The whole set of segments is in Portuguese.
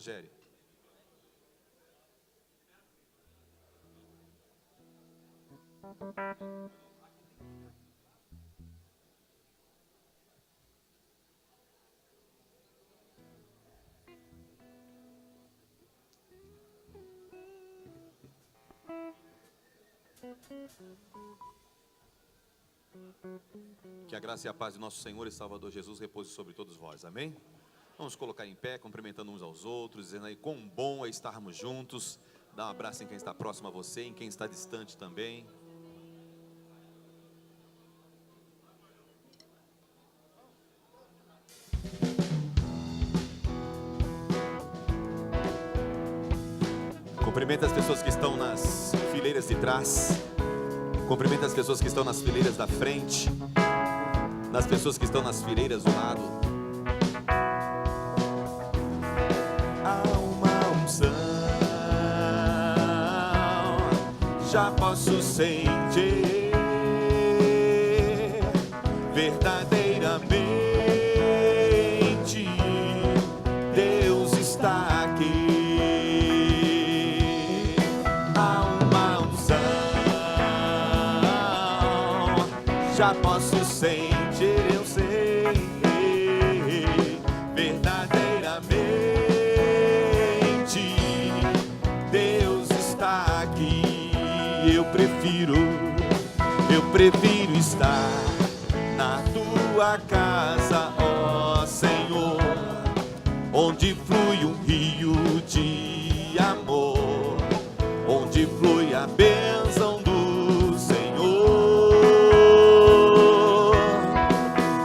Rogério. Que a graça e a paz de nosso Senhor e Salvador Jesus repouse sobre todos vós, amém? Vamos colocar em pé, cumprimentando uns aos outros, dizendo aí quão bom é estarmos juntos. Dá um abraço em quem está próximo a você, em quem está distante também. Cumprimenta as pessoas que estão nas fileiras de trás. Cumprimenta as pessoas que estão nas fileiras da frente, nas pessoas que estão nas fileiras do lado. Há uma unção, já posso sentir verdadeiramente. Deus está aqui. Já posso sentir, eu sei, verdadeiramente, Deus está aqui. Eu prefiro estar na tua casa, ó Senhor, onde flui um rio de amor, onde flui a bênção do Senhor.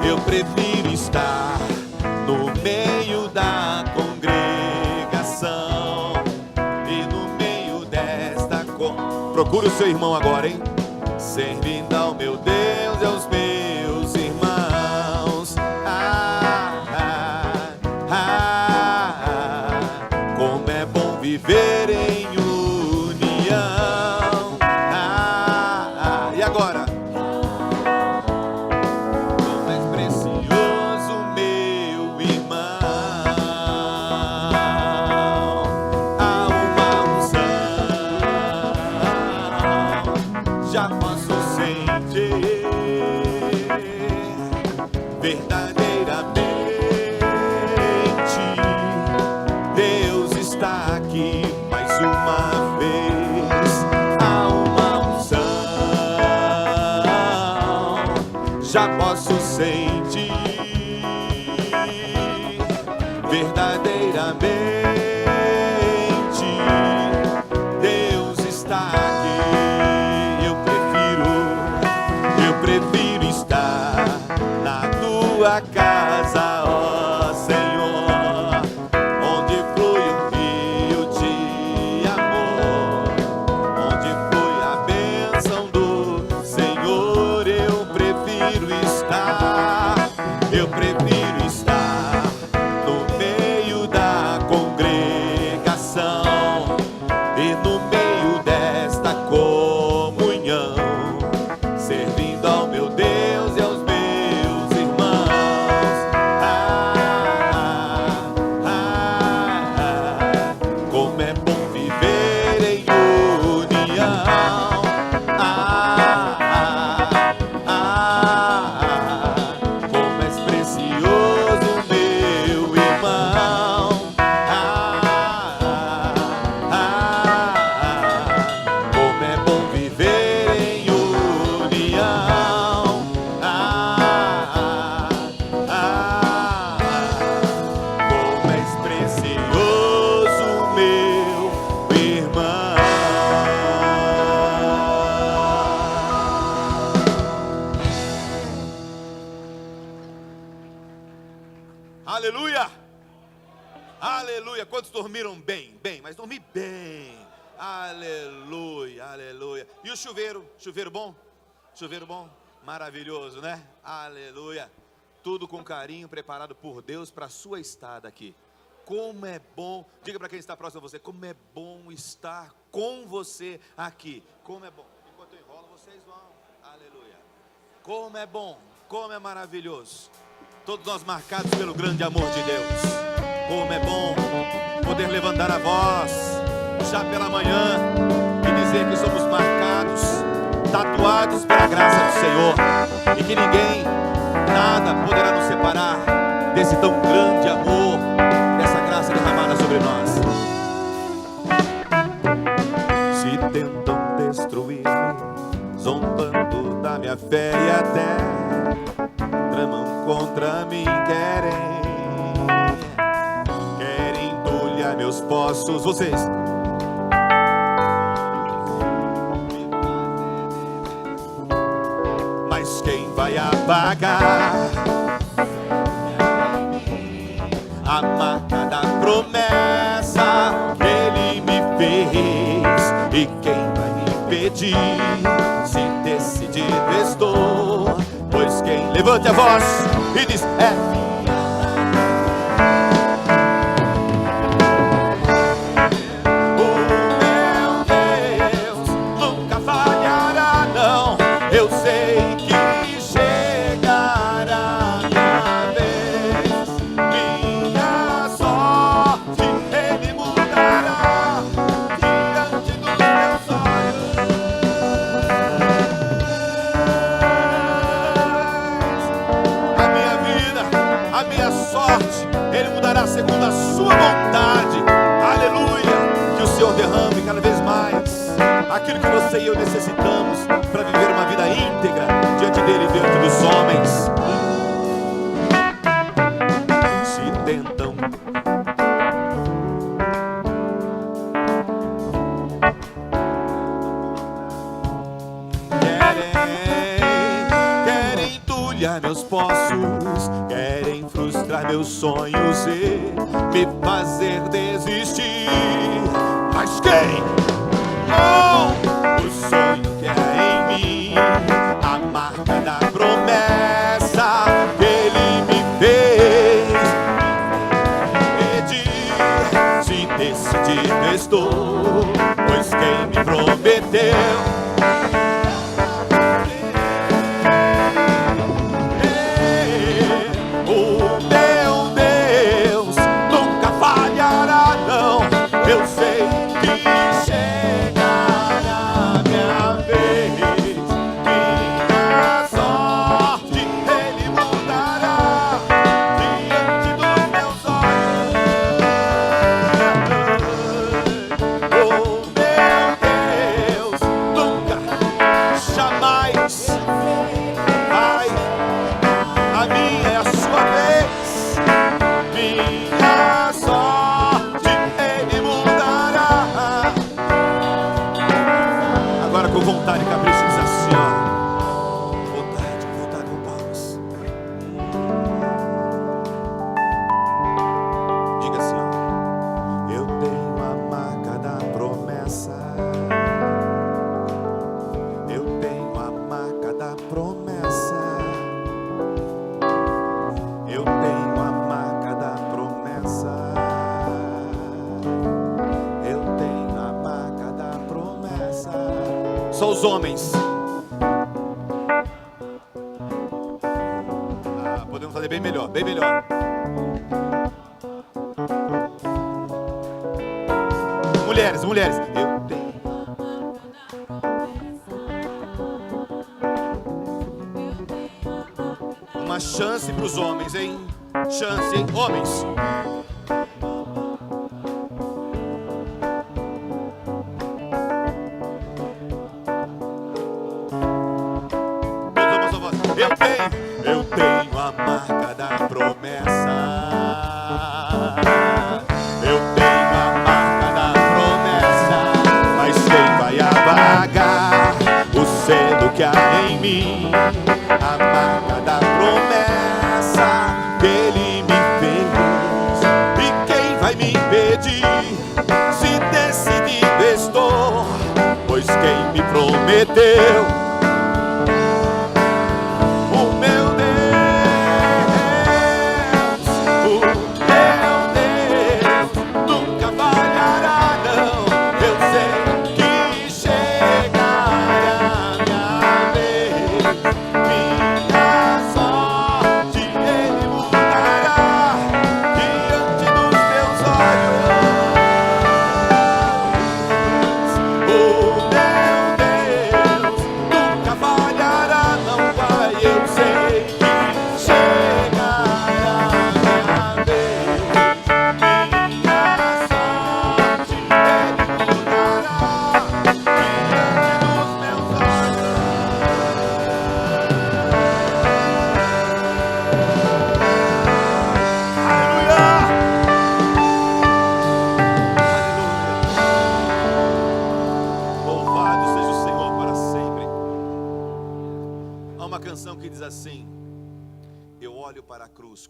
Eu prefiro estar no meio da congregação e no meio desta Procure o seu irmão agora, hein? Servindo ao meu Deus e aos meus irmãos. Como é bom viver em união. E agora? Como é precioso meu irmão. Há uma unção, já posso sentir verdadeiramente. Deus está aqui mais uma vez. Há uma unção, já posso sentir verdadeiramente. Deus está aqui. Eu prefiro estar na tua casa, ó Senhor, onde flui um rio de amor, onde flui a bênção do Senhor. Eu prefiro estar no meio da congregação e no meio desta comunhão, servindo ao meu Deus e aos meus irmãos. Como é bom viver em união. Como és precioso meu irmão. Como é bom viver em união. Como és precioso meu irmão. Aleluia! Aleluia! Quantos dormiram bem? Bem, mas dormi bem. Aleluia, aleluia. E o chuveiro? Chuveiro bom? Chuveiro bom? Maravilhoso, né? Aleluia. Tudo com carinho, preparado por Deus para a sua estada aqui. Como é bom, diga para quem está próximo a você, como é bom estar com você aqui. Como é bom. Enquanto eu enrolo, vocês vão. Aleluia. Como é bom, como é maravilhoso. Todos nós marcados pelo grande amor de Deus. Como é bom poder levantar a voz já pela manhã e dizer que somos marcados, tatuados pela graça do Senhor, e que ninguém, nada poderá nos separar desse tão grande amor, dessa graça derramada sobre nós. Se tentam destruir-me, zombando da minha fé e até tramam contra mim, querem entulhar meus poços. Vocês quem vai apagar a marca da promessa que Ele me fez? E quem vai me impedir? Se decidido estou, pois quem levante a voz e diz segundo a sua vontade. Aleluia. Que o Senhor derrame cada vez mais aquilo que você e eu necessitamos para viver uma vida íntegra diante dele e diante dos homens. Se tentam querem entulhar meus poços, querem frustrar meus sonhos e me fazer desistir. Mas quem? Oh, o sonho que é em mim, a marca da promessa que Ele me fez. Pedir, se decidido estou, pois quem me prometeu eu sei que chegará minha vez, minha sorte Ele mudará diante dos meus olhos. Oh meu Deus, nunca, jamais vai, a minha é a sua vez, minha sorte. Com vontade, capricho, diz assim, ó. Vontade, com palmas. Diga assim, ó. Eu tenho a marca da promessa. Eu tenho a marca da promessa. Eu tenho a marca da promessa. Eu tenho a marca da promessa. Só os homens. Podemos fazer bem melhor, bem melhor. Mulheres, mulheres. Eu tenho uma chance para os homens, hein? Chance, hein? Homens. Eu tenho a marca da promessa. Eu tenho a marca da promessa. Mas quem vai apagar o selo que há em mim? A marca da promessa que Ele me fez. E quem vai me impedir? Se decidido estou, pois quem me prometeu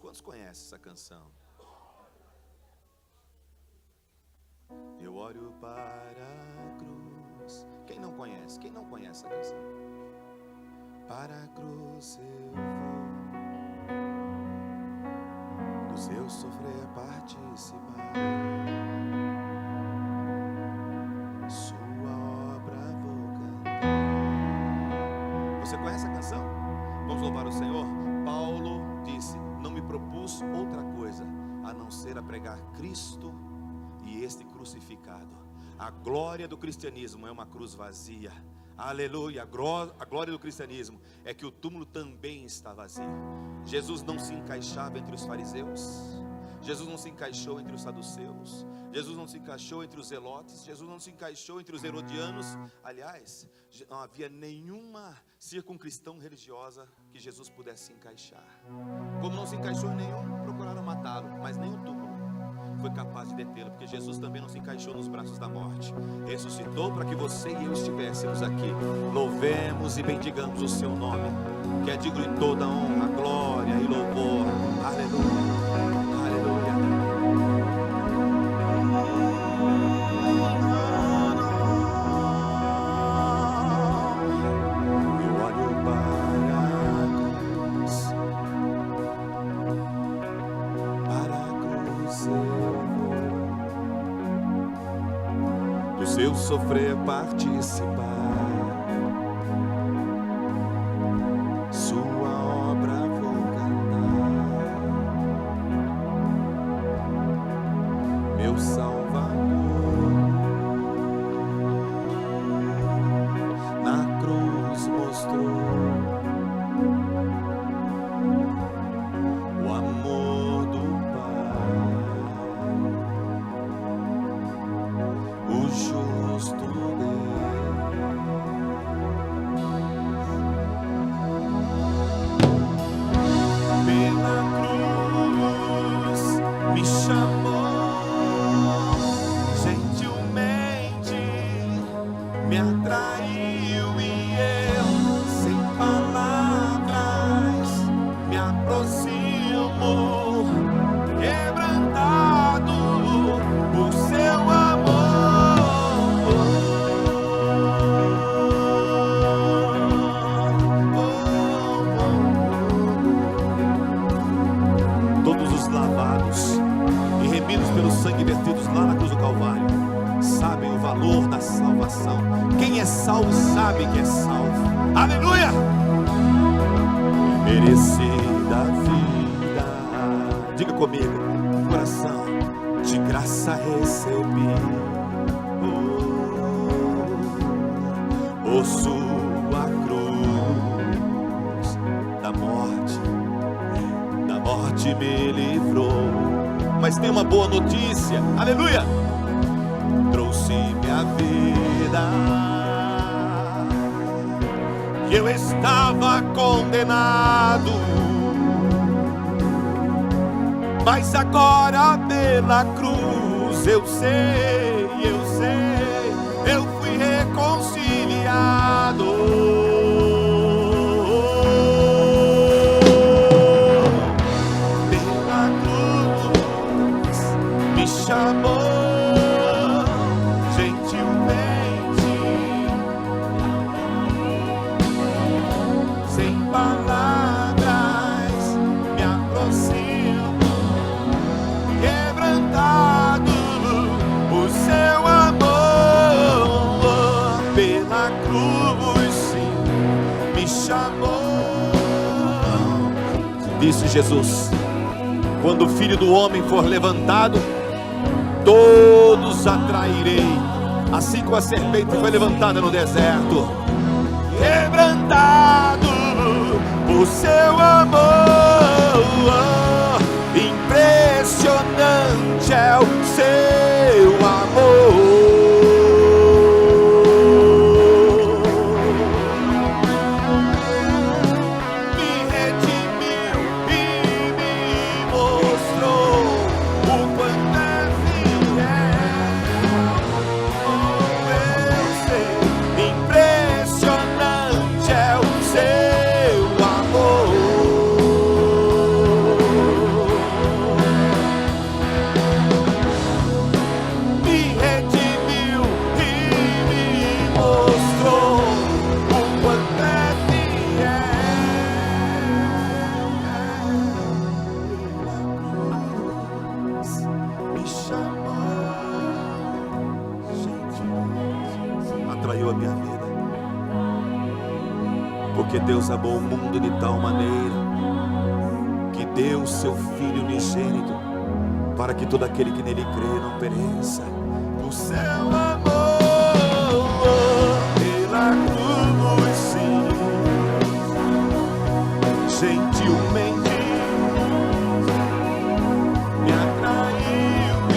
Quantos conhecem essa canção? Eu olho para a cruz. Quem não conhece? Quem não conhece essa canção? Para a cruz eu vou, do seu sofrer participar, sua obra vou cantar. Você conhece a canção? Vamos louvar o Senhor? Paulo disse: não me propus outra coisa a não ser a pregar Cristo e este crucificado. A glória do cristianismo é uma cruz vazia. Aleluia. A glória do cristianismo é que o túmulo também está vazio. Jesus não se encaixava entre os fariseus, Jesus não se encaixou entre os saduceus, Jesus não se encaixou entre os zelotes, Jesus não se encaixou entre os herodianos. Aliás, não havia nenhuma circuncrição religiosa que Jesus pudesse se encaixar. Como não se encaixou em nenhum, procuraram matá-lo, mas nem o túmulo foi capaz de detê-lo, porque Jesus também não se encaixou nos braços da morte. Ressuscitou para que você e eu estivéssemos aqui. Louvemos e bendigamos o seu nome, que é digno de toda honra, glória e louvor. Aleluia. Eu sofrer participar, sua obra vou cantar, meu Salvador na cruz mostrou o amor do Pai, o justo Deus. Pela cruz me chamou, gentilmente me atraiu e eu, sem palavras, me aproximo, quebrantado por seu amor. Todos os lavados e remidos pelo sangue vertidos lá na cruz do Calvário sabem o valor da salvação. Quem é salvo sabe que é salvo. Aleluia! Merecida a vida, diga comigo, coração, de graça recebi, por sua cruz, da morte me livrou. Mas tem uma boa notícia, aleluia! Trouxe minha vida, que eu estava condenado, mas agora pela cruz eu sei, eu fui reconciliado. Pela cruz me chamou gentilmente, sem palavras me aproximo, quebrantado por seu amor. Pela cruz sim me chamou. Disse Jesus: quando o Filho do Homem for levantado, todos atrairei assim como a serpente foi levantada no deserto. Quebrantado por seu amor, impressionante é o seu amor. Atraiu a minha vida, porque Deus amou o mundo de tal maneira que deu o seu Filho unigênito, para que todo aquele que nele crê não pereça. O seu amor pela cruz, sim, gentilmente me atraiu e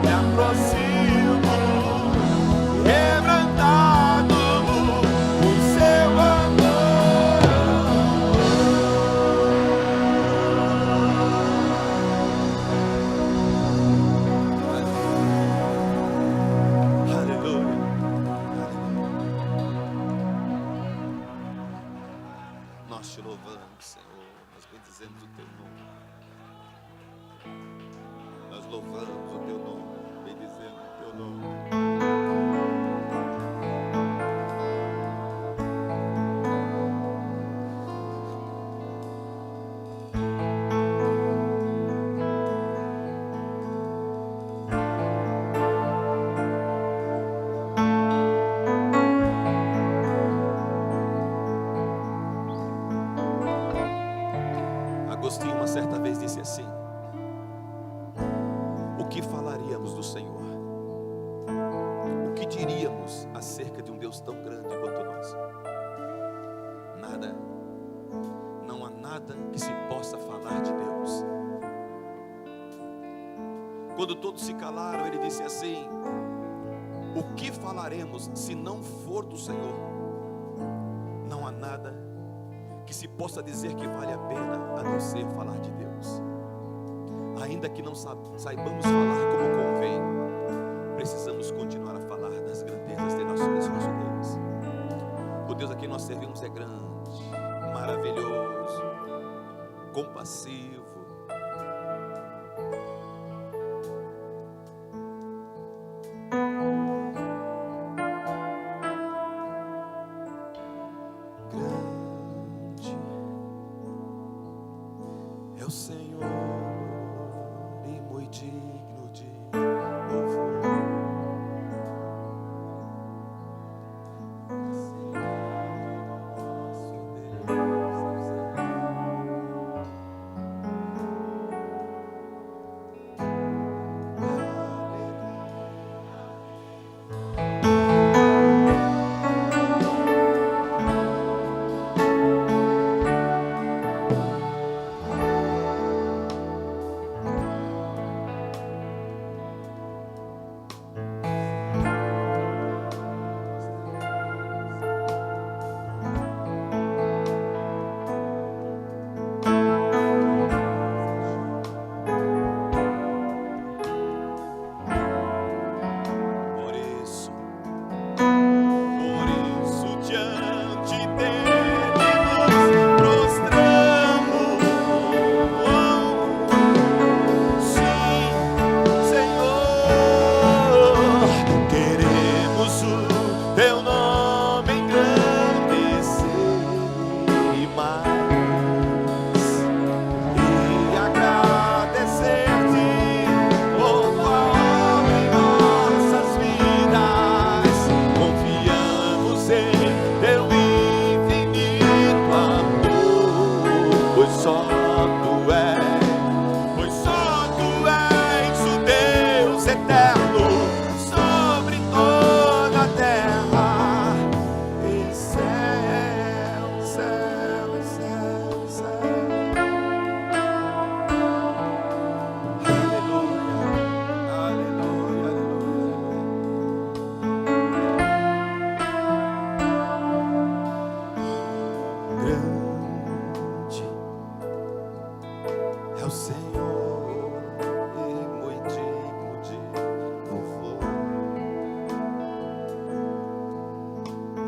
me aproximo, quebrantado por seu amor. Aleluia. Nós te louvamos, Senhor, nós bendizemos o teu nome. Nós louvamos o teu nome, bendizemos o teu nome. Agostinho uma certa vez disse assim: o que falaríamos do Senhor? O que diríamos acerca de um Deus tão grande quanto nós? Nada. Não há nada que se possa falar de Deus. Quando todos se calaram, ele disse assim: o que falaremos se não for do Senhor? Não há nada que se possa dizer que vale a pena a não ser falar de Deus. Ainda que não saibamos falar como convém, precisamos continuar a falar das grandezas de nosso Deus. O Deus a quem nós servimos é grande, maravilhoso, compassivo. Grande é o Senhor e muito digno de louvor. eterno sobre toda a terra. E céu, céu, céu, céu. Aleluia, aleluia, aleluia. Grande é o Senhor e muito digno de louvor.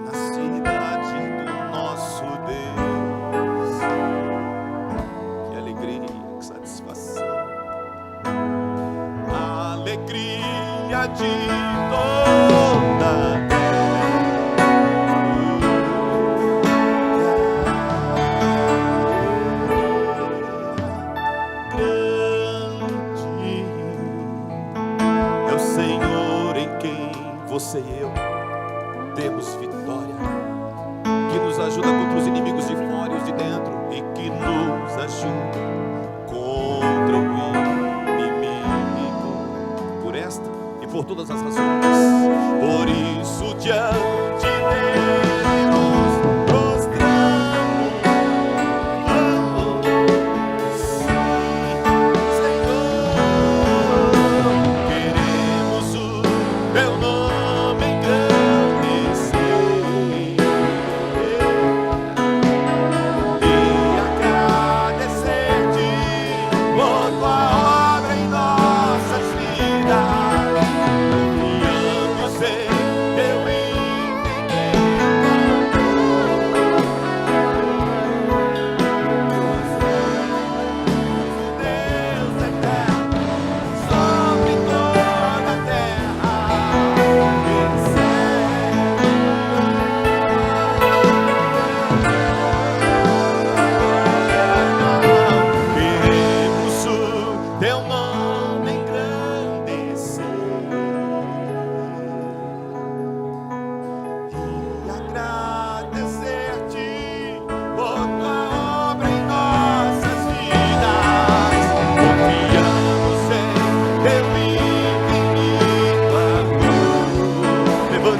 Na cidade do nosso Deus, que alegria, que satisfação, a alegria de toda a terra. É o Senhor em quem você e eu temos vitória, que nos ajuda contra os inimigos de fora e os de dentro, e que nos ajuda contra o inimigo. Por esta e por todas as razões, por isso diante dele nos prostramos.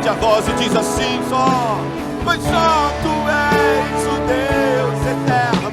A voz e diz assim só: pois só tu és o Deus eterno.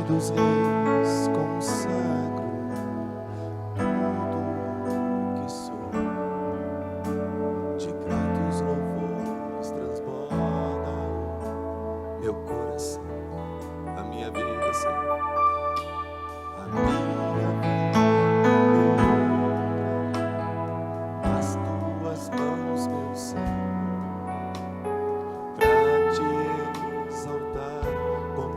dos reis consagro tudo que sou, de gratos louvores transborda o meu coração, a minha vida, Senhor, a minha vida, nas tuas mãos, meu Senhor, pra te exaltar com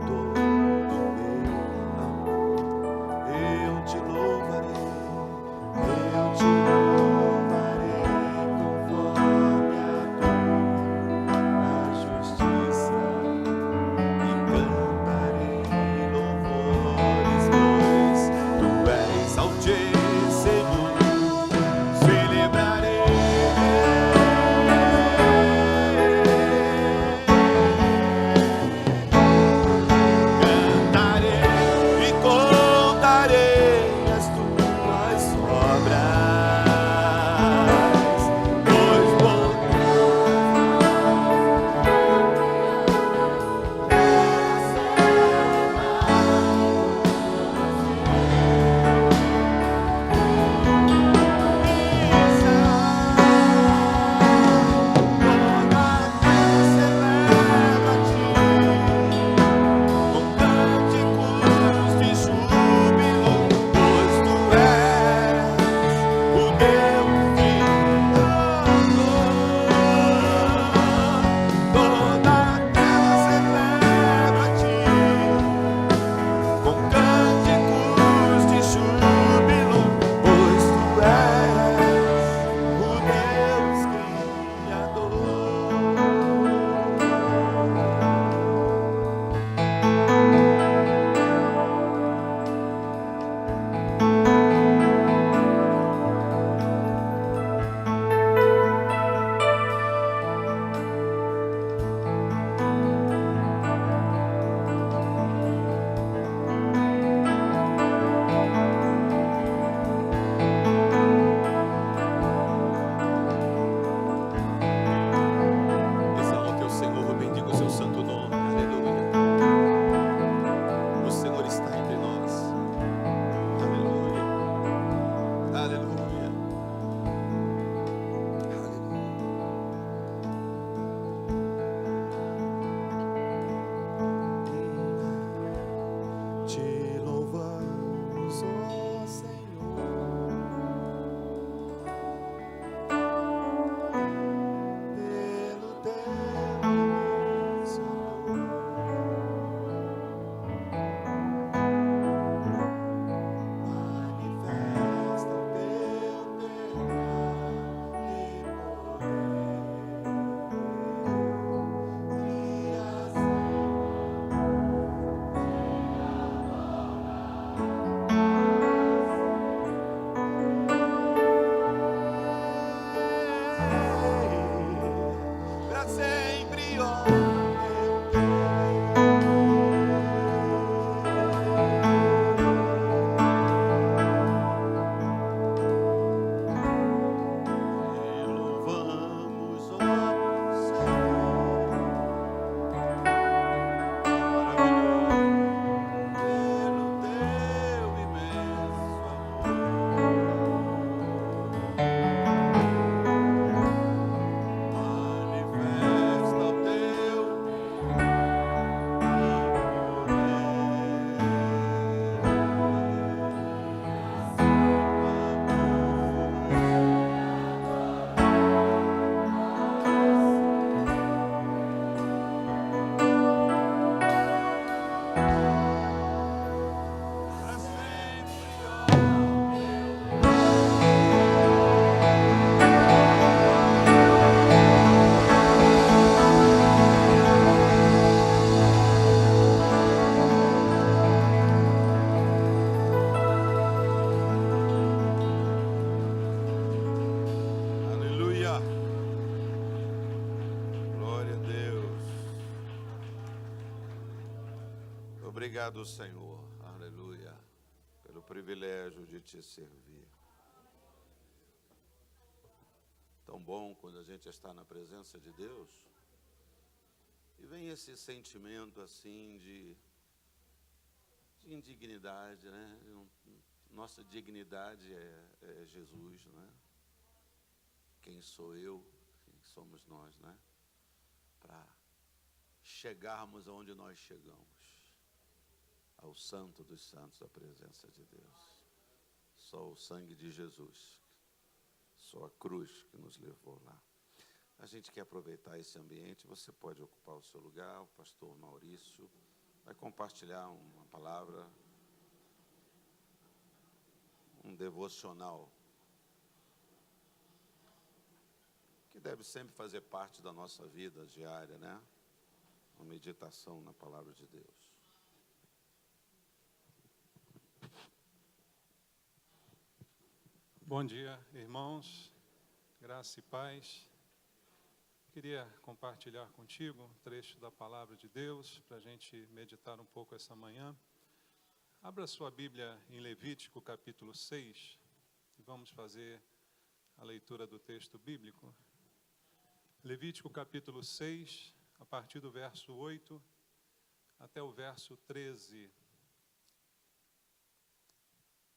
Obrigado, Senhor, aleluia, pelo privilégio de te servir. Tão bom quando a gente está na presença de Deus e vem esse sentimento assim de indignidade, né? Nossa dignidade é Jesus, né? Quem sou eu, quem somos nós, né? Para chegarmos aonde nós chegamos, ao Santo dos Santos, a presença de Deus. Só o sangue de Jesus, só a cruz que nos levou lá. A gente quer aproveitar esse ambiente. Você pode ocupar o seu lugar. O pastor Maurício vai compartilhar uma palavra, um devocional, que deve sempre fazer parte da nossa vida diária, né? Uma meditação na palavra de Deus. Bom dia, irmãos, graça e paz. Queria compartilhar contigo um trecho da palavra de Deus para a gente meditar um pouco essa manhã. Abra sua Bíblia em Levítico capítulo 6 e vamos fazer a leitura do texto bíblico. Levítico capítulo 6, a partir do verso 8 até o verso 13.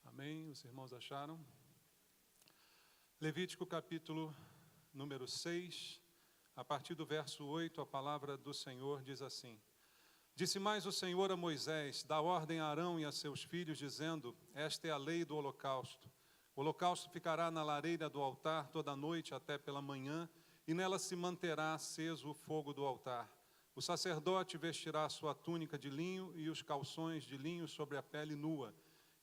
Amém? Os irmãos acharam? Levítico capítulo número 6, a partir do verso 8, a palavra do Senhor diz assim: Disse mais o Senhor a Moisés: dá ordem a Arão e a seus filhos, dizendo: esta é a lei do holocausto. O holocausto ficará na lareira do altar toda a noite até pela manhã, e nela se manterá aceso o fogo do altar. O sacerdote vestirá a sua túnica de linho e os calções de linho sobre a pele nua,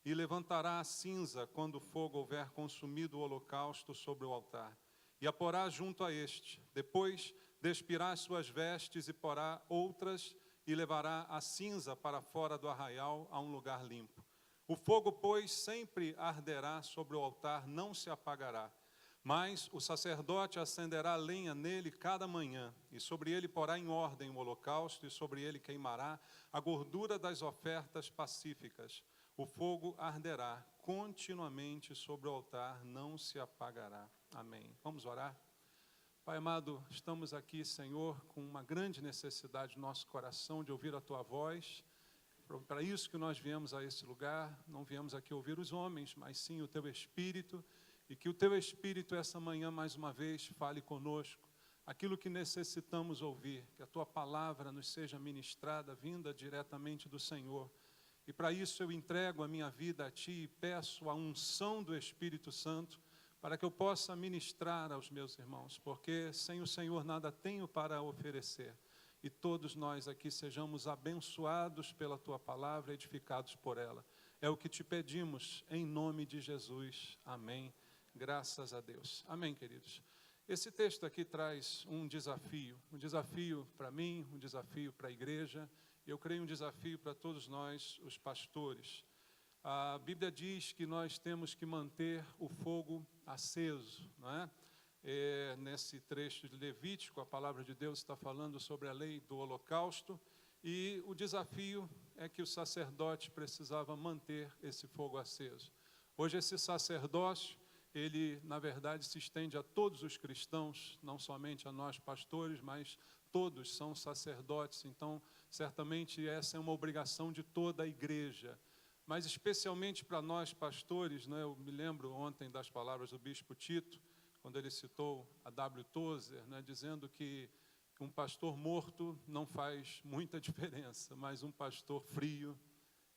e levantará a cinza quando o fogo houver consumido o holocausto sobre o altar, e a porá junto a este. Depois despirá as suas vestes e porá outras, e levará a cinza para fora do arraial a um lugar limpo. O fogo, pois, sempre arderá sobre o altar, não se apagará. Mas o sacerdote acenderá lenha nele cada manhã, e sobre ele porá em ordem o holocausto, e sobre ele queimará a gordura das ofertas pacíficas. O fogo arderá continuamente sobre o altar, não se apagará. Amém. Vamos orar? Pai amado, estamos aqui, Senhor, com uma grande necessidade no nosso coração de ouvir a Tua voz. Para isso que nós viemos a esse lugar, não viemos aqui ouvir os homens, mas sim o Teu Espírito, e que o Teu Espírito essa manhã, mais uma vez, fale conosco aquilo que necessitamos ouvir, que a Tua palavra nos seja ministrada, vinda diretamente do Senhor. E para isso eu entrego a minha vida a Ti e peço a unção do Espírito Santo para que eu possa ministrar aos meus irmãos, porque sem o Senhor nada tenho para oferecer. E todos nós aqui sejamos abençoados pela Tua palavra, edificados por ela. É o que Te pedimos, em nome de Jesus. Amém. Graças a Deus. Amém, queridos. Esse texto aqui traz um desafio para mim, um desafio para a igreja. Eu creio um desafio para todos nós, os pastores. A Bíblia diz que nós temos que manter o fogo aceso, não é? Nesse trecho de Levítico, a palavra de Deus está falando sobre a lei do holocausto, e o desafio é que o sacerdote precisava manter esse fogo aceso. Hoje esse sacerdócio, ele na verdade se estende a todos os cristãos, não somente a nós pastores, mas todos são sacerdotes, então certamente essa é uma obrigação de toda a igreja. Mas especialmente para nós pastores, né, eu me lembro ontem das palavras do bispo Tito, quando ele citou a W. Tozer, né, dizendo que um pastor morto não faz muita diferença, mas um pastor frio,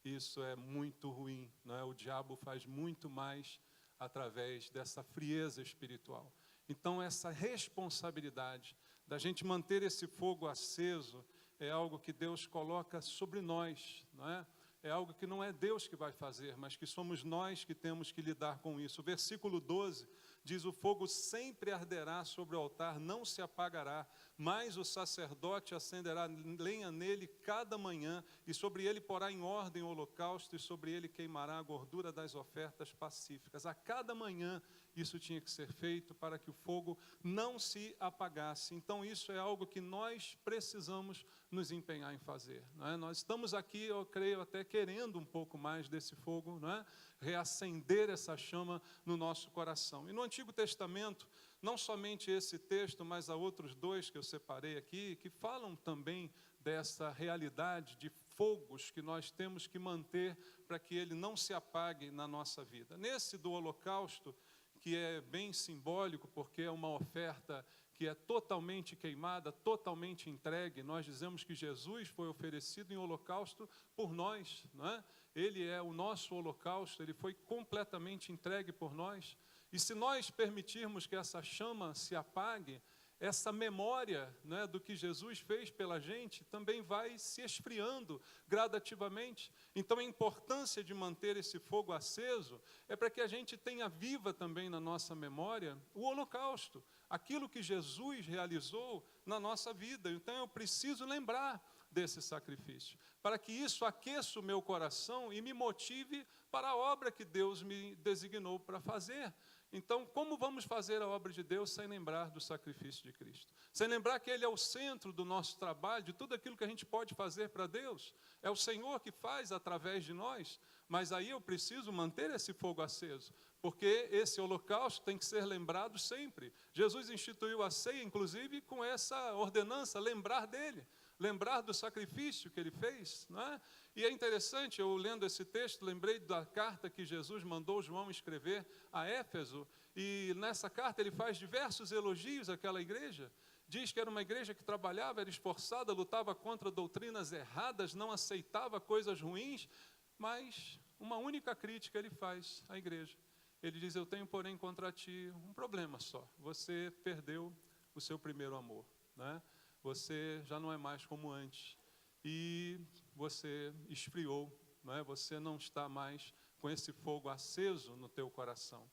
isso é muito ruim, né? O diabo faz muito mais através dessa frieza espiritual. Então essa responsabilidade da gente manter esse fogo aceso é algo que Deus coloca sobre nós, não é? É algo que não é Deus que vai fazer, mas que somos nós que temos que lidar com isso. O versículo 12 diz: o fogo sempre arderá sobre o altar, não se apagará, mas o sacerdote acenderá lenha nele cada manhã, e sobre ele porá em ordem o holocausto, e sobre ele queimará a gordura das ofertas pacíficas. A cada manhã isso tinha que ser feito para que o fogo não se apagasse. Então isso é algo que nós precisamos nos empenhar em fazer, não é? Nós estamos aqui, eu creio, até querendo um pouco mais desse fogo, não é? Reacender essa chama no nosso coração. E no Antigo Testamento, não somente esse texto, mas há outros dois que eu separei aqui, que falam também dessa realidade de fogos que nós temos que manter para que ele não se apague na nossa vida. Nesse do holocausto, que é bem simbólico, porque é uma oferta que é totalmente queimada, totalmente entregue. Nós dizemos que Jesus foi oferecido em holocausto por nós, não é? Ele é o nosso holocausto, ele foi completamente entregue por nós. E se nós permitirmos que essa chama se apague, essa memória, né, do que Jesus fez pela gente também vai se esfriando gradativamente. Então a importância de manter esse fogo aceso é para que a gente tenha viva também na nossa memória o holocausto, aquilo que Jesus realizou na nossa vida. Então eu preciso lembrar desse sacrifício, para que isso aqueça o meu coração e me motive para a obra que Deus me designou para fazer. Então, como vamos fazer a obra de Deus sem lembrar do sacrifício de Cristo? Sem lembrar que Ele é o centro do nosso trabalho, de tudo aquilo que a gente pode fazer para Deus. É o Senhor que faz através de nós, mas aí eu preciso manter esse fogo aceso, porque esse holocausto tem que ser lembrado sempre. Jesus instituiu a ceia, inclusive, com essa ordenança, lembrar dele, lembrar do sacrifício que ele fez, não é? E é interessante, eu lendo esse texto, lembrei da carta que Jesus mandou João escrever a Éfeso, e nessa carta ele faz diversos elogios àquela igreja. Diz que era uma igreja que trabalhava, era esforçada, lutava contra doutrinas erradas, não aceitava coisas ruins, mas uma única crítica ele faz à igreja. Ele diz: eu tenho, porém, contra ti um problema só. Você perdeu o seu primeiro amor, né? Você já não é mais como antes. E você esfriou, não é? Você não está mais com esse fogo aceso no teu coração.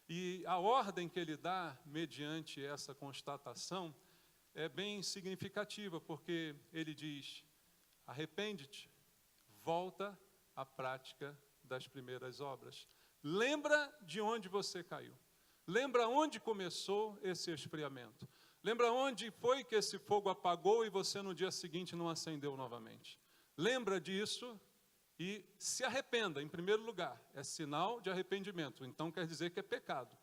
E a ordem que ele dá, mediante essa constatação, é bem significativa, porque ele diz: arrepende-te, volta à prática das primeiras obras. Lembra de onde você caiu. Lembra onde começou esse esfriamento. Lembra onde foi que esse fogo apagou e você no dia seguinte não acendeu novamente. Lembra disso e se arrependa, em primeiro lugar. É sinal de arrependimento, então quer dizer que é pecado.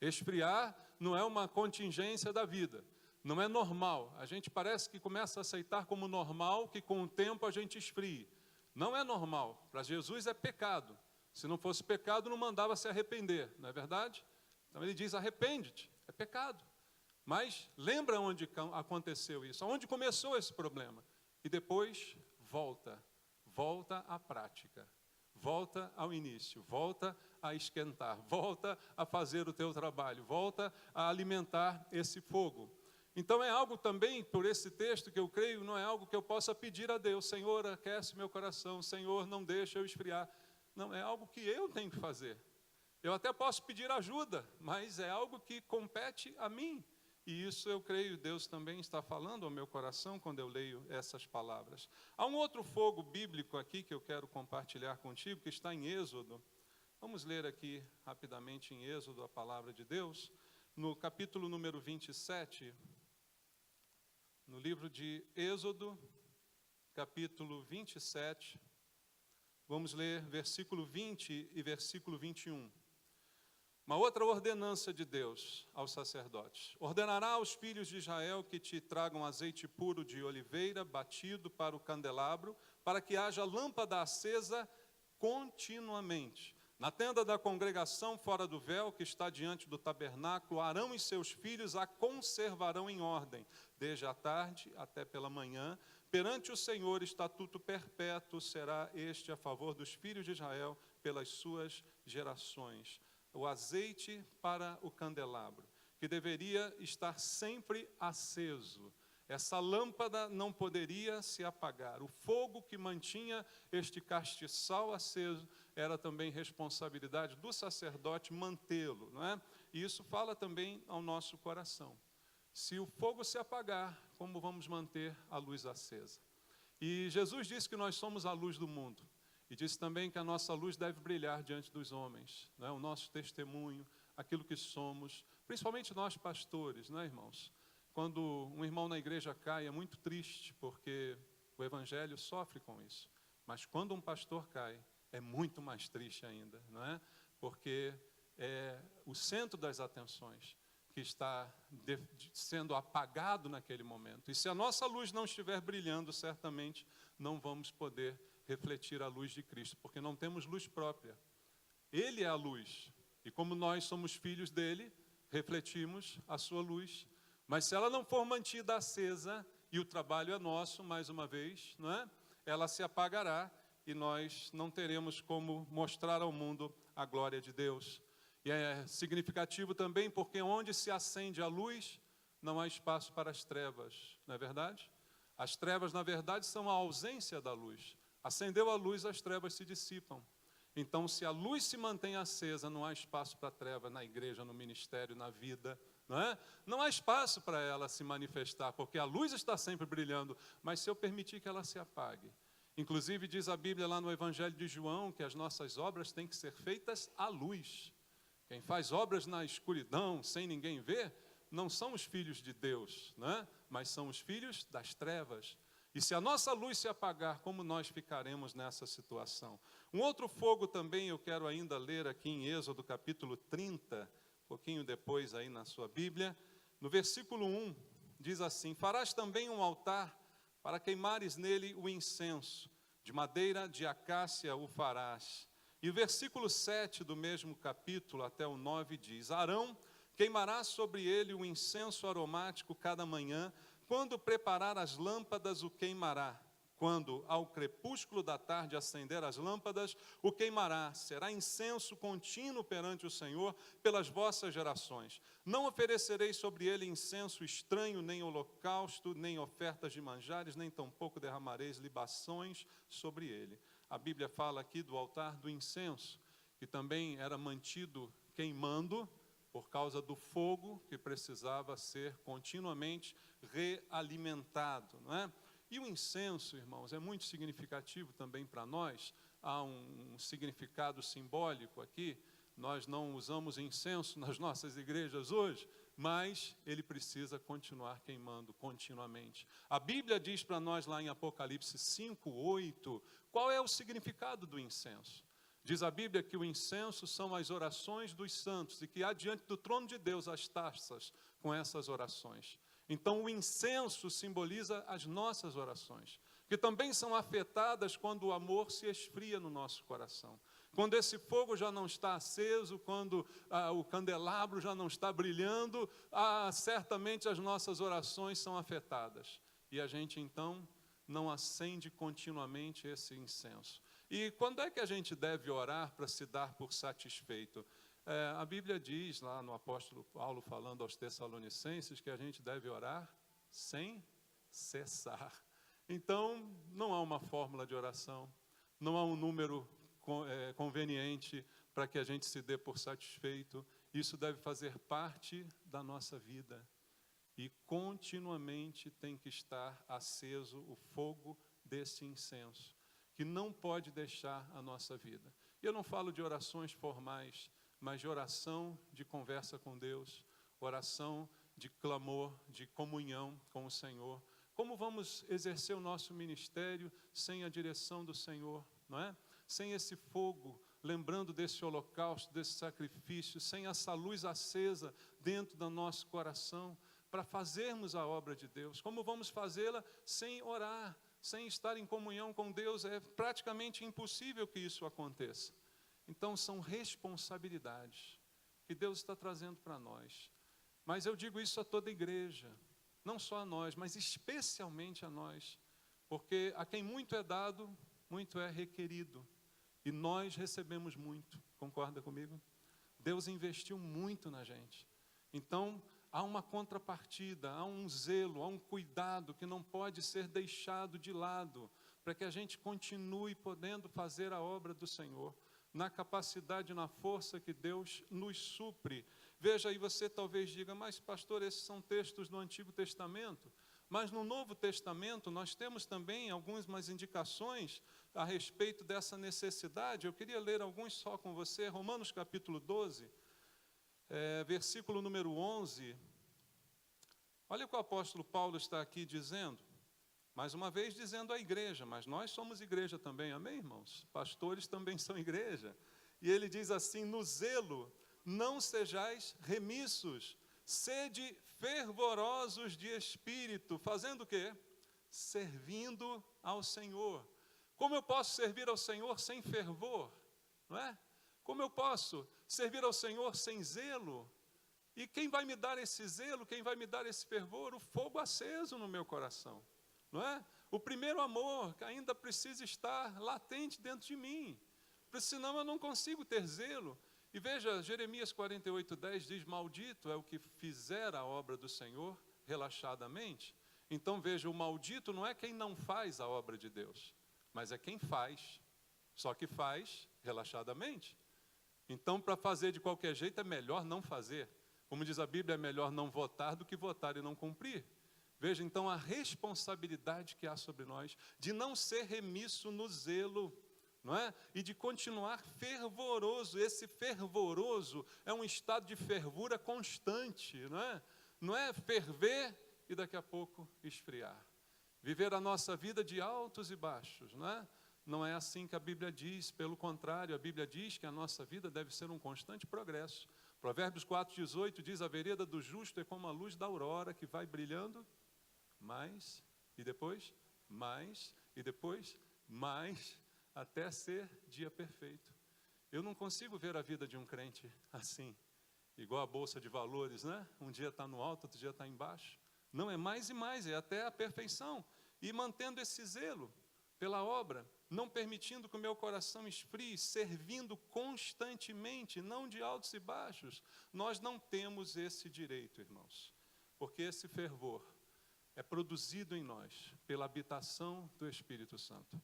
Esfriar não é uma contingência da vida, não é normal. A gente parece que começa a aceitar como normal que com o tempo a gente esfrie. Não é normal, para Jesus é pecado. Se não fosse pecado, não mandava se arrepender, não é verdade? Então ele diz: arrepende-te, é pecado. Mas lembra onde aconteceu isso, onde começou esse problema. E depois volta à prática, volta ao início, volta a esquentar, volta a fazer o teu trabalho, volta a alimentar esse fogo. Então é algo também, por esse texto que eu creio, não é algo que eu possa pedir a Deus: Senhor, aquece meu coração, Senhor, não deixa eu esfriar. Não, é algo que eu tenho que fazer. Eu até posso pedir ajuda, mas é algo que compete a mim. E isso eu creio, Deus também está falando ao meu coração quando eu leio essas palavras. Há um outro fogo bíblico aqui que eu quero compartilhar contigo, que está em Êxodo. Vamos ler aqui rapidamente em Êxodo a palavra de Deus. No capítulo número 27, no livro de Êxodo, capítulo 27, vamos ler versículo 20 e versículo 21. Uma outra ordenança de Deus aos sacerdotes: ordenará aos filhos de Israel que te tragam azeite puro de oliveira batido para o candelabro, para que haja lâmpada acesa continuamente. Na tenda da congregação, fora do véu, que está diante do tabernáculo, Arão e seus filhos a conservarão em ordem, desde a tarde até pela manhã. Perante o Senhor, estatuto perpétuo será este a favor dos filhos de Israel pelas suas gerações. O azeite para o candelabro, que deveria estar sempre aceso. Essa lâmpada não poderia se apagar. O fogo que mantinha este castiçal aceso era também responsabilidade do sacerdote mantê-lo, não é? E isso fala também ao nosso coração. Se o fogo se apagar, como vamos manter a luz acesa? E Jesus disse que nós somos a luz do mundo. E disse também que a nossa luz deve brilhar diante dos homens, né? O nosso testemunho, aquilo que somos, principalmente nós pastores, né, irmãos? Quando um irmão na igreja cai, é muito triste, porque o evangelho sofre com isso. Mas quando um pastor cai, é muito mais triste ainda, não é? Porque é o centro das atenções que está sendo apagado naquele momento. E se a nossa luz não estiver brilhando, certamente não vamos poder refletir a luz de Cristo, porque não temos luz própria. Ele é a luz, e como nós somos filhos dele, refletimos a sua luz. Mas se ela não for mantida acesa, e o trabalho é nosso, mais uma vez, não é? Ela se apagará, e nós não teremos como mostrar ao mundo a glória de Deus. E é significativo também, porque onde se acende a luz, não há espaço para as trevas, não é verdade? As trevas, na verdade, são a ausência da luz. Acendeu a luz, as trevas se dissipam. Então, se a luz se mantém acesa, não há espaço para a treva na igreja, no ministério, na vida, não é? Não há espaço para ela se manifestar, porque a luz está sempre brilhando, mas se eu permitir que ela se apague. Inclusive, diz a Bíblia lá no Evangelho de João, que as nossas obras têm que ser feitas à luz. Quem faz obras na escuridão, sem ninguém ver, não são os filhos de Deus, né? Mas são os filhos das trevas. E se a nossa luz se apagar, como nós ficaremos nessa situação? Um outro fogo também eu quero ainda ler aqui em Êxodo capítulo 30, um pouquinho depois aí na sua Bíblia. No versículo 1, diz assim: farás também um altar para queimares nele o incenso, de madeira de acácia o farás. E o versículo 7 do mesmo capítulo até o 9 diz: Arão queimará sobre ele o incenso aromático cada manhã, quando preparar as lâmpadas o queimará. Quando ao crepúsculo da tarde acender as lâmpadas, o queimará. Será incenso contínuo perante o Senhor pelas vossas gerações. Não oferecereis sobre ele incenso estranho, nem holocausto, nem ofertas de manjares, nem tampouco derramareis libações sobre ele. A Bíblia fala aqui do altar do incenso, que também era mantido queimando por causa do fogo que precisava ser continuamente realimentado, não é? E o incenso, irmãos, é muito significativo também para nós. Há um significado simbólico aqui. Nós não usamos incenso nas nossas igrejas hoje, mas ele precisa continuar queimando continuamente. A Bíblia diz para nós lá em Apocalipse 5:8, qual é o significado do incenso? Diz a Bíblia que o incenso são as orações dos santos e que há diante do trono de Deus as taças com essas orações. Então o incenso simboliza as nossas orações, que também são afetadas quando o amor se esfria no nosso coração. Quando esse fogo já não está aceso, quando o candelabro já não está brilhando, certamente as nossas orações são afetadas. E a gente então não acende continuamente esse incenso. E quando é que a gente deve orar para se dar por satisfeito? A Bíblia diz lá no apóstolo Paulo, falando aos Tessalonicenses, que a gente deve orar sem cessar. Então, não há uma fórmula de oração, não há um número conveniente para que a gente se dê por satisfeito. Isso deve fazer parte da nossa vida. E continuamente tem que estar aceso o fogo desse incenso, que não pode deixar a nossa vida. E eu não falo de orações formais, mas de oração de conversa com Deus, oração de clamor, de comunhão com o Senhor. Como vamos exercer o nosso ministério sem a direção do Senhor, não é? Sem esse fogo, lembrando desse holocausto, desse sacrifício, sem essa luz acesa dentro do nosso coração, para fazermos a obra de Deus. Como vamos fazê-la sem orar, sem estar em comunhão com Deus? É praticamente impossível que isso aconteça. Então são responsabilidades que Deus está trazendo para nós. Mas eu digo isso a toda a igreja, não só a nós, mas especialmente a nós, porque a quem muito é dado, muito é requerido. E nós recebemos muito, concorda comigo? Deus investiu muito na gente. Então há uma contrapartida, há um zelo, há um cuidado que não pode ser deixado de lado, para que a gente continue podendo fazer a obra do Senhor, na capacidade, na força que Deus nos supre. Veja, aí você talvez diga, mas pastor, esses são textos do Antigo Testamento. Mas no Novo Testamento nós temos também algumas indicações a respeito dessa necessidade. Eu queria ler alguns só com você. Romanos capítulo 12, versículo número 11. Olha o que o apóstolo Paulo está aqui dizendo. Mais uma vez dizendo à igreja, mas nós somos igreja também, amém, irmãos? Pastores também são igreja. E ele diz assim, no zelo, não sejais remissos, sede fervorosos de espírito, fazendo o quê? Servindo ao Senhor. Como eu posso servir ao Senhor sem fervor? Não é? Como eu posso servir ao Senhor sem zelo? E quem vai me dar esse zelo, quem vai me dar esse fervor? O fogo aceso no meu coração, não é? O primeiro amor que ainda precisa estar latente dentro de mim, porque senão eu não consigo ter zelo. E veja, Jeremias 48:10 diz, maldito é o que fizer a obra do Senhor relaxadamente. Então veja, o maldito não é quem não faz a obra de Deus, mas é quem faz, só que faz relaxadamente. Então, para fazer de qualquer jeito, é melhor não fazer. Como diz a Bíblia, é melhor não votar do que votar e não cumprir. Veja, então, a responsabilidade que há sobre nós de não ser remisso no zelo, não é? E de continuar fervoroso. Esse fervoroso é um estado de fervura constante, não é? Não é ferver e daqui a pouco esfriar. Viver a nossa vida de altos e baixos, não é? Não é assim que a Bíblia diz, pelo contrário, a Bíblia diz que a nossa vida deve ser um constante progresso. Provérbios 4:18 diz, a vereda do justo é como a luz da aurora que vai brilhando mais, e depois, mais, e depois, mais, até ser dia perfeito. Eu não consigo ver a vida de um crente assim, igual a bolsa de valores, né? Um dia está no alto, outro dia está embaixo. Não, é mais e mais, é até a perfeição. E mantendo esse zelo pela obra, não permitindo que o meu coração esfrie, servindo constantemente, não de altos e baixos. Nós não temos esse direito, irmãos, porque esse fervor é produzido em nós pela habitação do Espírito Santo.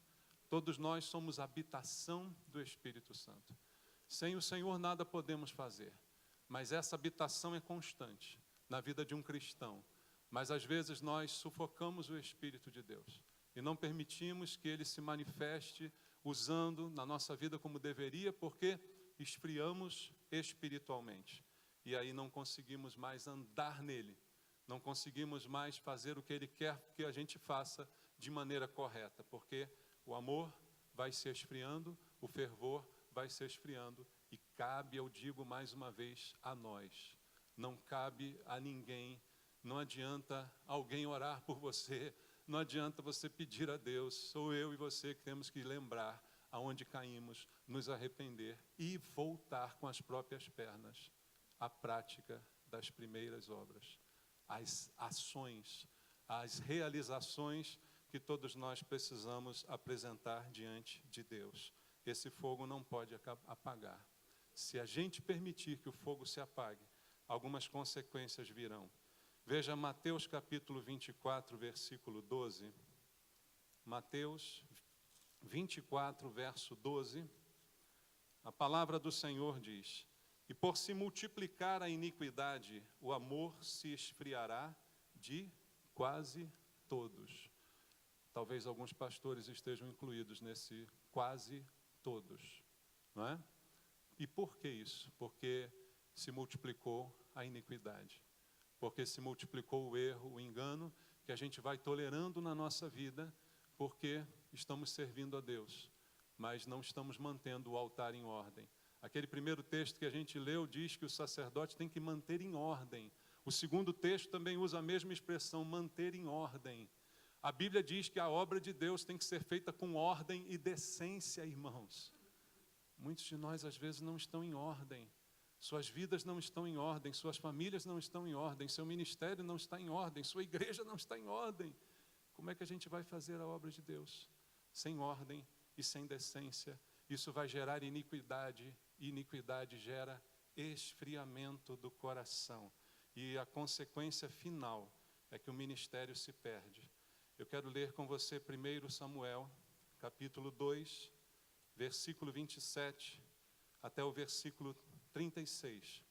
Todos nós somos habitação do Espírito Santo. Sem o Senhor nada podemos fazer, mas essa habitação é constante na vida de um cristão. Mas às vezes nós sufocamos o Espírito de Deus e não permitimos que Ele se manifeste usando na nossa vida como deveria, porque esfriamos espiritualmente. E aí não conseguimos mais andar nele, não conseguimos mais fazer o que Ele quer que a gente faça de maneira correta, porque o amor vai se esfriando, o fervor vai se esfriando, e cabe, eu digo mais uma vez, a nós. Não cabe a ninguém. Não adianta alguém orar por você, não adianta você pedir a Deus, sou eu e você que temos que lembrar aonde caímos, nos arrepender e voltar com as próprias pernas à prática das primeiras obras, as ações, as realizações que todos nós precisamos apresentar diante de Deus. Esse fogo não pode apagar. Se a gente permitir que o fogo se apague, algumas consequências virão. Veja Mateus capítulo 24, versículo 12. Mateus 24, verso 12. A palavra do Senhor diz, e por se multiplicar a iniquidade, o amor se esfriará de quase todos. Talvez alguns pastores estejam incluídos nesse quase todos, não é? E por que isso? Porque se multiplicou a iniquidade. Porque se multiplicou o erro, o engano, que a gente vai tolerando na nossa vida, porque estamos servindo a Deus, mas não estamos mantendo o altar em ordem. Aquele primeiro texto que a gente leu diz que o sacerdote tem que manter em ordem. O segundo texto também usa a mesma expressão, manter em ordem. A Bíblia diz que a obra de Deus tem que ser feita com ordem e decência, irmãos. Muitos de nós às vezes não estão em ordem. Suas vidas não estão em ordem, suas famílias não estão em ordem, seu ministério não está em ordem, sua igreja não está em ordem. Como é que a gente vai fazer a obra de Deus? Sem ordem e sem decência. Isso vai gerar iniquidade, e iniquidade gera esfriamento do coração. E a consequência final é que o ministério se perde. Eu quero ler com você 1 Samuel, capítulo 2, versículo 27, até o versículo 36.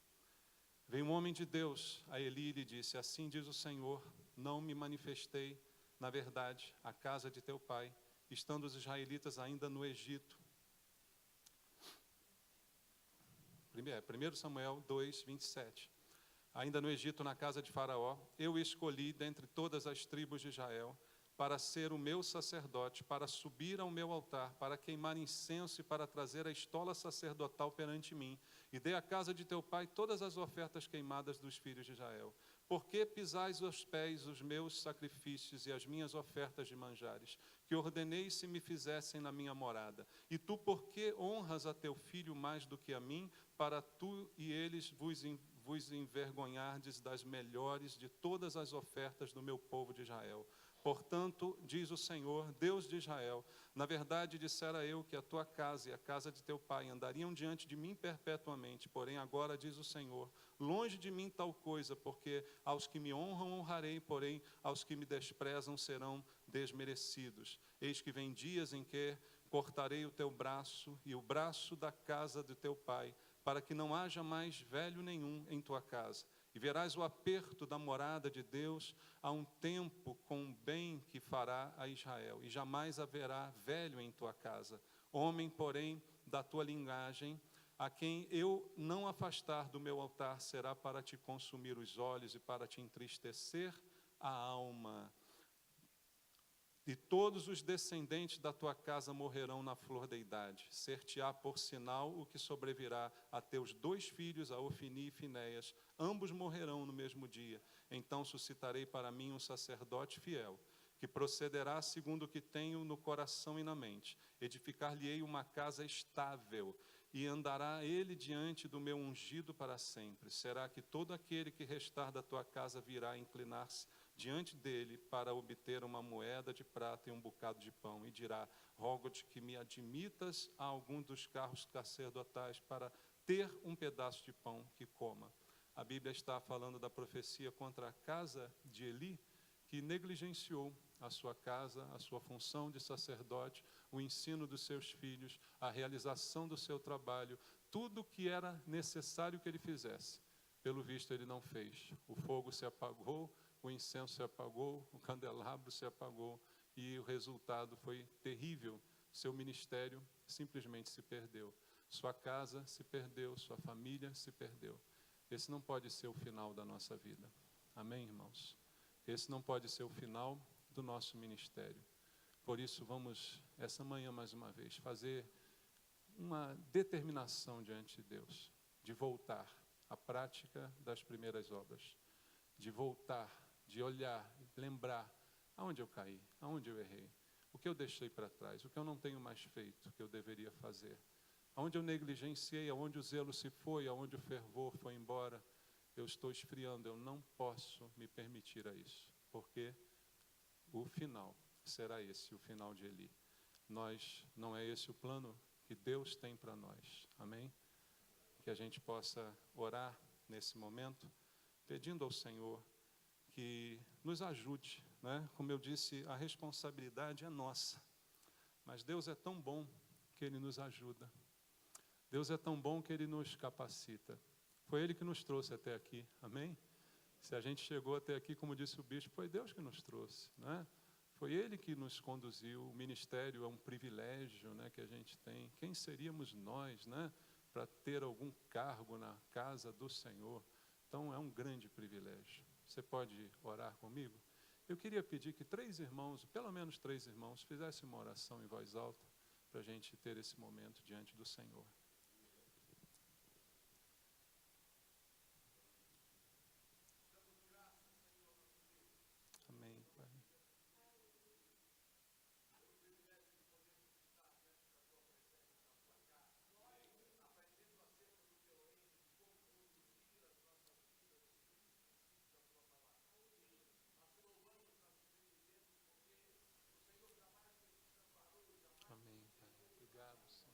Veio um homem de Deus a Eli e lhe disse: assim diz o Senhor, não me manifestei, na verdade, à casa de teu pai, estando os israelitas ainda no Egito. 1 Samuel 2, 27. Ainda no Egito, na casa de Faraó, eu escolhi dentre todas as tribos de Israel, para ser o meu sacerdote, para subir ao meu altar, para queimar incenso e para trazer a estola sacerdotal perante mim. E dei à casa de teu pai todas as ofertas queimadas dos filhos de Israel. Por que pisais aos pés os meus sacrifícios e as minhas ofertas de manjares, que ordenei se me fizessem na minha morada? E tu por que honras a teu filho mais do que a mim, para tu e eles vos envergonhardes das melhores de todas as ofertas do meu povo de Israel? Portanto, diz o Senhor, Deus de Israel, na verdade dissera eu que a tua casa e a casa de teu pai andariam diante de mim perpetuamente, porém agora diz o Senhor, longe de mim tal coisa, porque aos que me honram honrarei, porém aos que me desprezam serão desmerecidos. Eis que vem dias em que cortarei o teu braço e o braço da casa de teu pai, para que não haja mais velho nenhum em tua casa. E verás o aperto da morada de Deus a um tempo com o bem que fará a Israel. E jamais haverá velho em tua casa. Homem, porém, da tua linhagem, a quem eu não afastar do meu altar, será para te consumir os olhos e para te entristecer a alma. E todos os descendentes da tua casa morrerão na flor da idade. Ser-te-á por sinal o que sobrevirá a teus 2 filhos, a Ofni e Finéias. Ambos morrerão no mesmo dia. Então suscitarei para mim um sacerdote fiel, que procederá segundo o que tenho no coração e na mente. Edificar-lhe-ei uma casa estável, e andará ele diante do meu ungido para sempre. Será que todo aquele que restar da tua casa virá inclinar-se diante dele para obter uma moeda de prata e um bocado de pão, e dirá: rogo-te que me admitas a algum dos carros sacerdotais para ter um pedaço de pão que coma. A Bíblia está falando da profecia contra a casa de Eli, que negligenciou a sua casa, a sua função de sacerdote, o ensino dos seus filhos, a realização do seu trabalho, tudo o que era necessário que ele fizesse. Pelo visto ele não fez. O fogo se apagou, o incenso se apagou, o candelabro se apagou, e o resultado foi terrível. Seu ministério simplesmente se perdeu. Sua casa se perdeu, sua família se perdeu. Esse não pode ser o final da nossa vida. Amém, irmãos? Esse não pode ser o final do nosso ministério. Por isso, vamos, essa manhã, mais uma vez, fazer uma determinação diante de Deus, de voltar à prática das primeiras obras, de voltar, de olhar, lembrar aonde eu caí, aonde eu errei, o que eu deixei para trás, o que eu não tenho mais feito, o que eu deveria fazer, aonde eu negligenciei, aonde o zelo se foi, aonde o fervor foi embora. Eu estou esfriando, eu não posso me permitir a isso, porque o final será esse, o final de Eli. Não é esse o plano que Deus tem para nós, amém? Que a gente possa orar nesse momento, pedindo ao Senhor que nos ajude, né? Como eu disse, a responsabilidade é nossa, mas Deus é tão bom que Ele nos ajuda. Deus é tão bom que Ele nos capacita. Foi Ele que nos trouxe até aqui, amém? Se a gente chegou até aqui, como disse o bispo, foi Deus que nos trouxe, né? Foi Ele que nos conduziu. O ministério é um privilégio, né, que a gente tem. Quem seríamos nós, né, para ter algum cargo na casa do Senhor? Então é um grande privilégio. Você pode orar comigo? Eu queria pedir que 3 irmãos, pelo menos 3 irmãos, fizessem uma oração em voz alta, para a gente ter esse momento diante do Senhor. Amém, Pai. Amém, Pai. Obrigado, Senhor.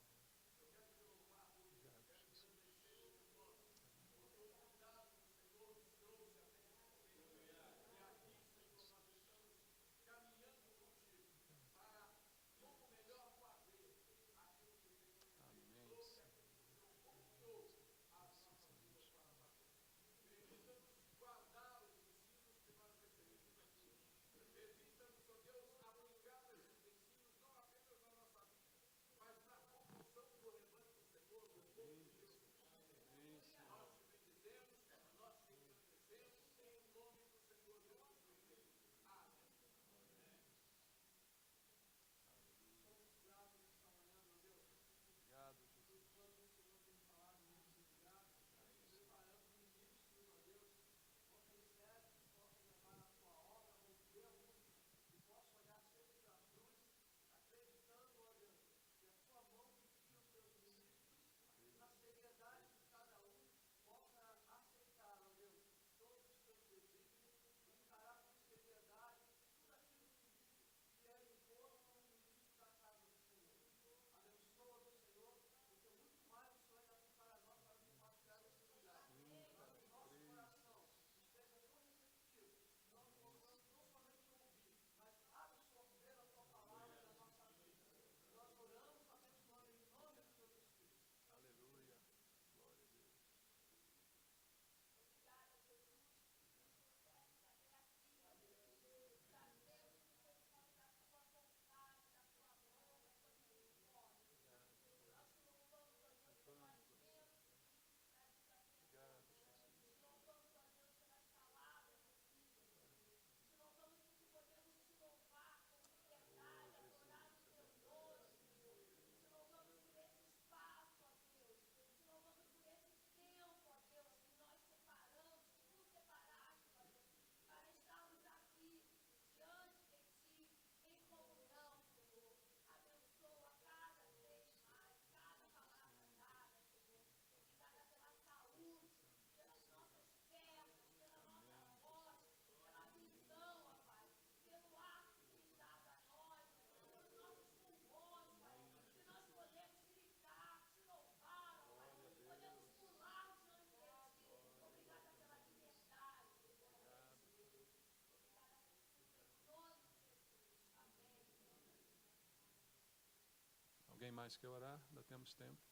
mais quer orar? Ainda temos tempo.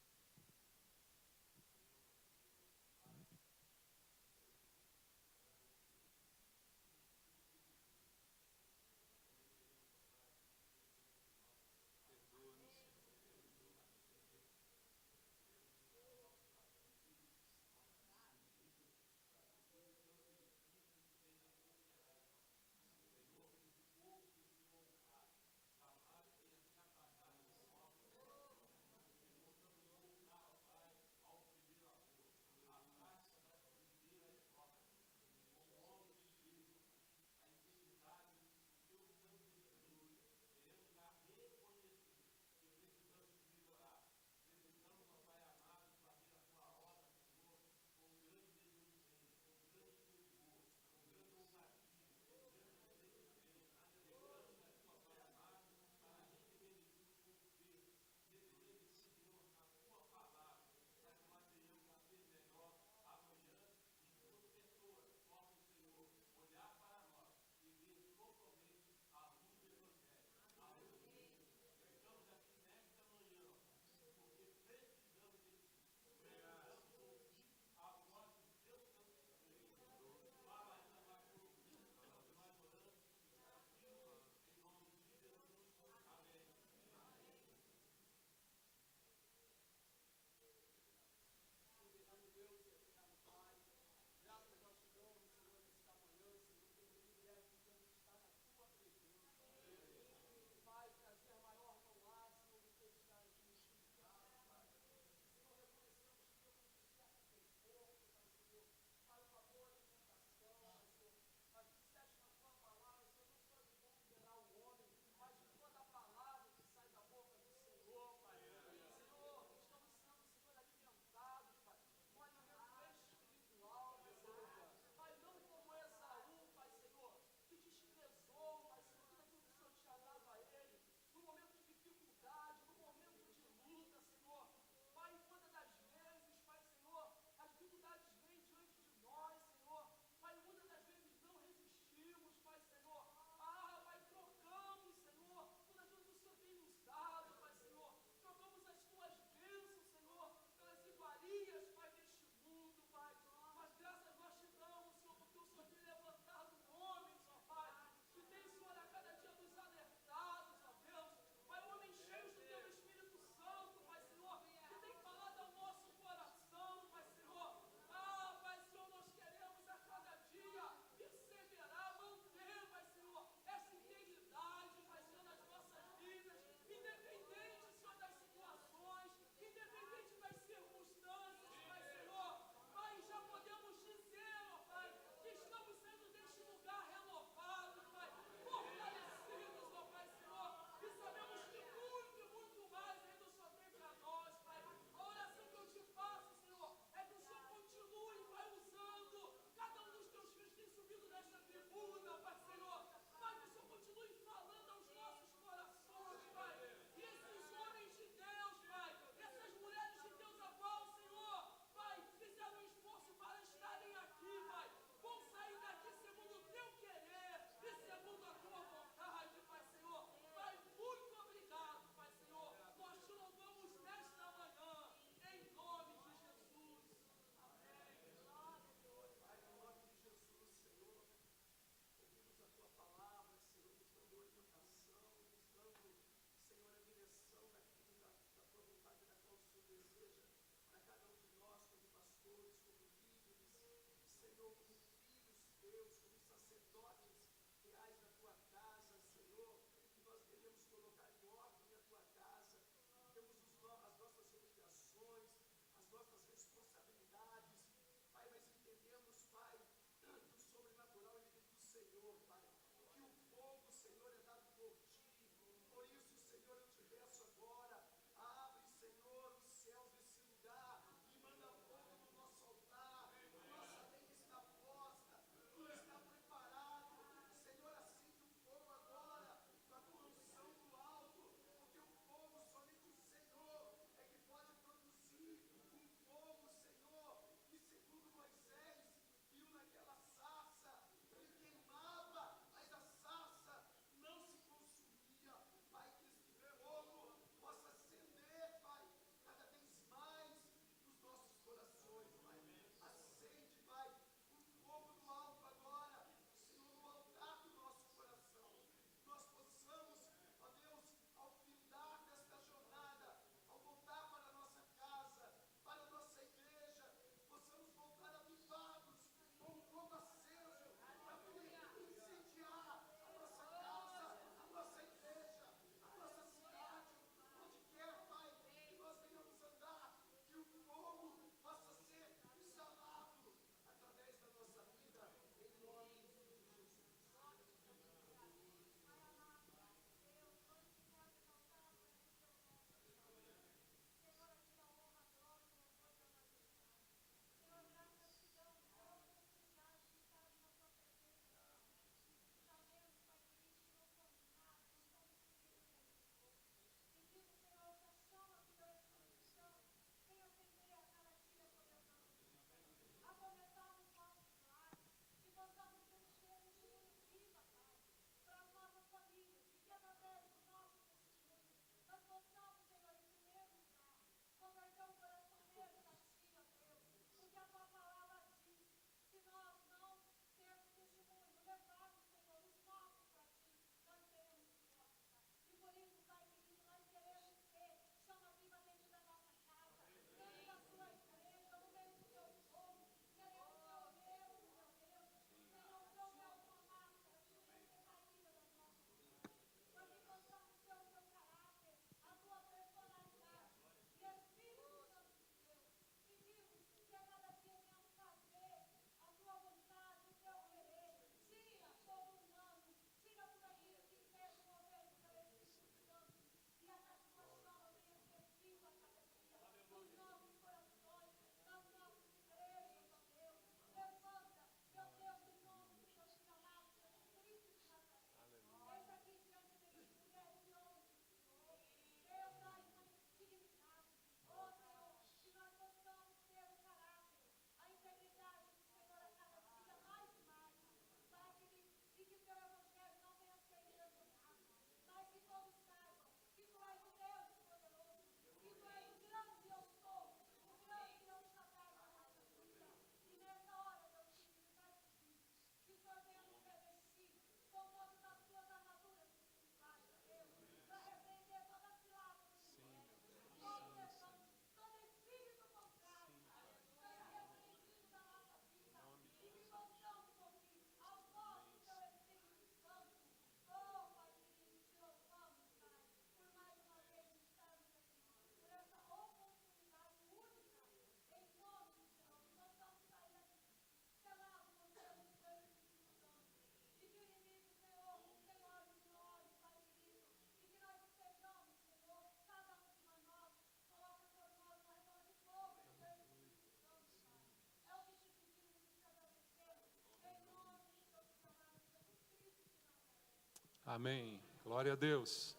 Amém. Glória a Deus.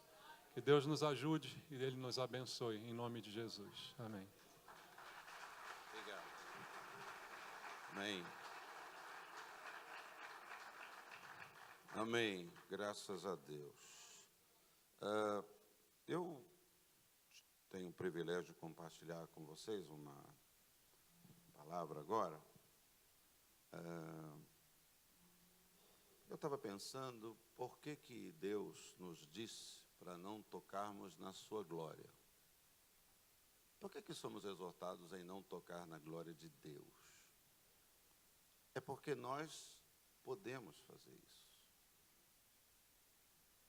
Que Deus nos ajude e Ele nos abençoe, em nome de Jesus. Amém. Obrigado. Amém. Amém. Graças a Deus. Eu tenho o privilégio de compartilhar com vocês uma palavra agora. Eu estava pensando por que Deus nos disse para não tocarmos na sua glória. Por que somos exortados em não tocar na glória de Deus? É porque nós podemos fazer isso.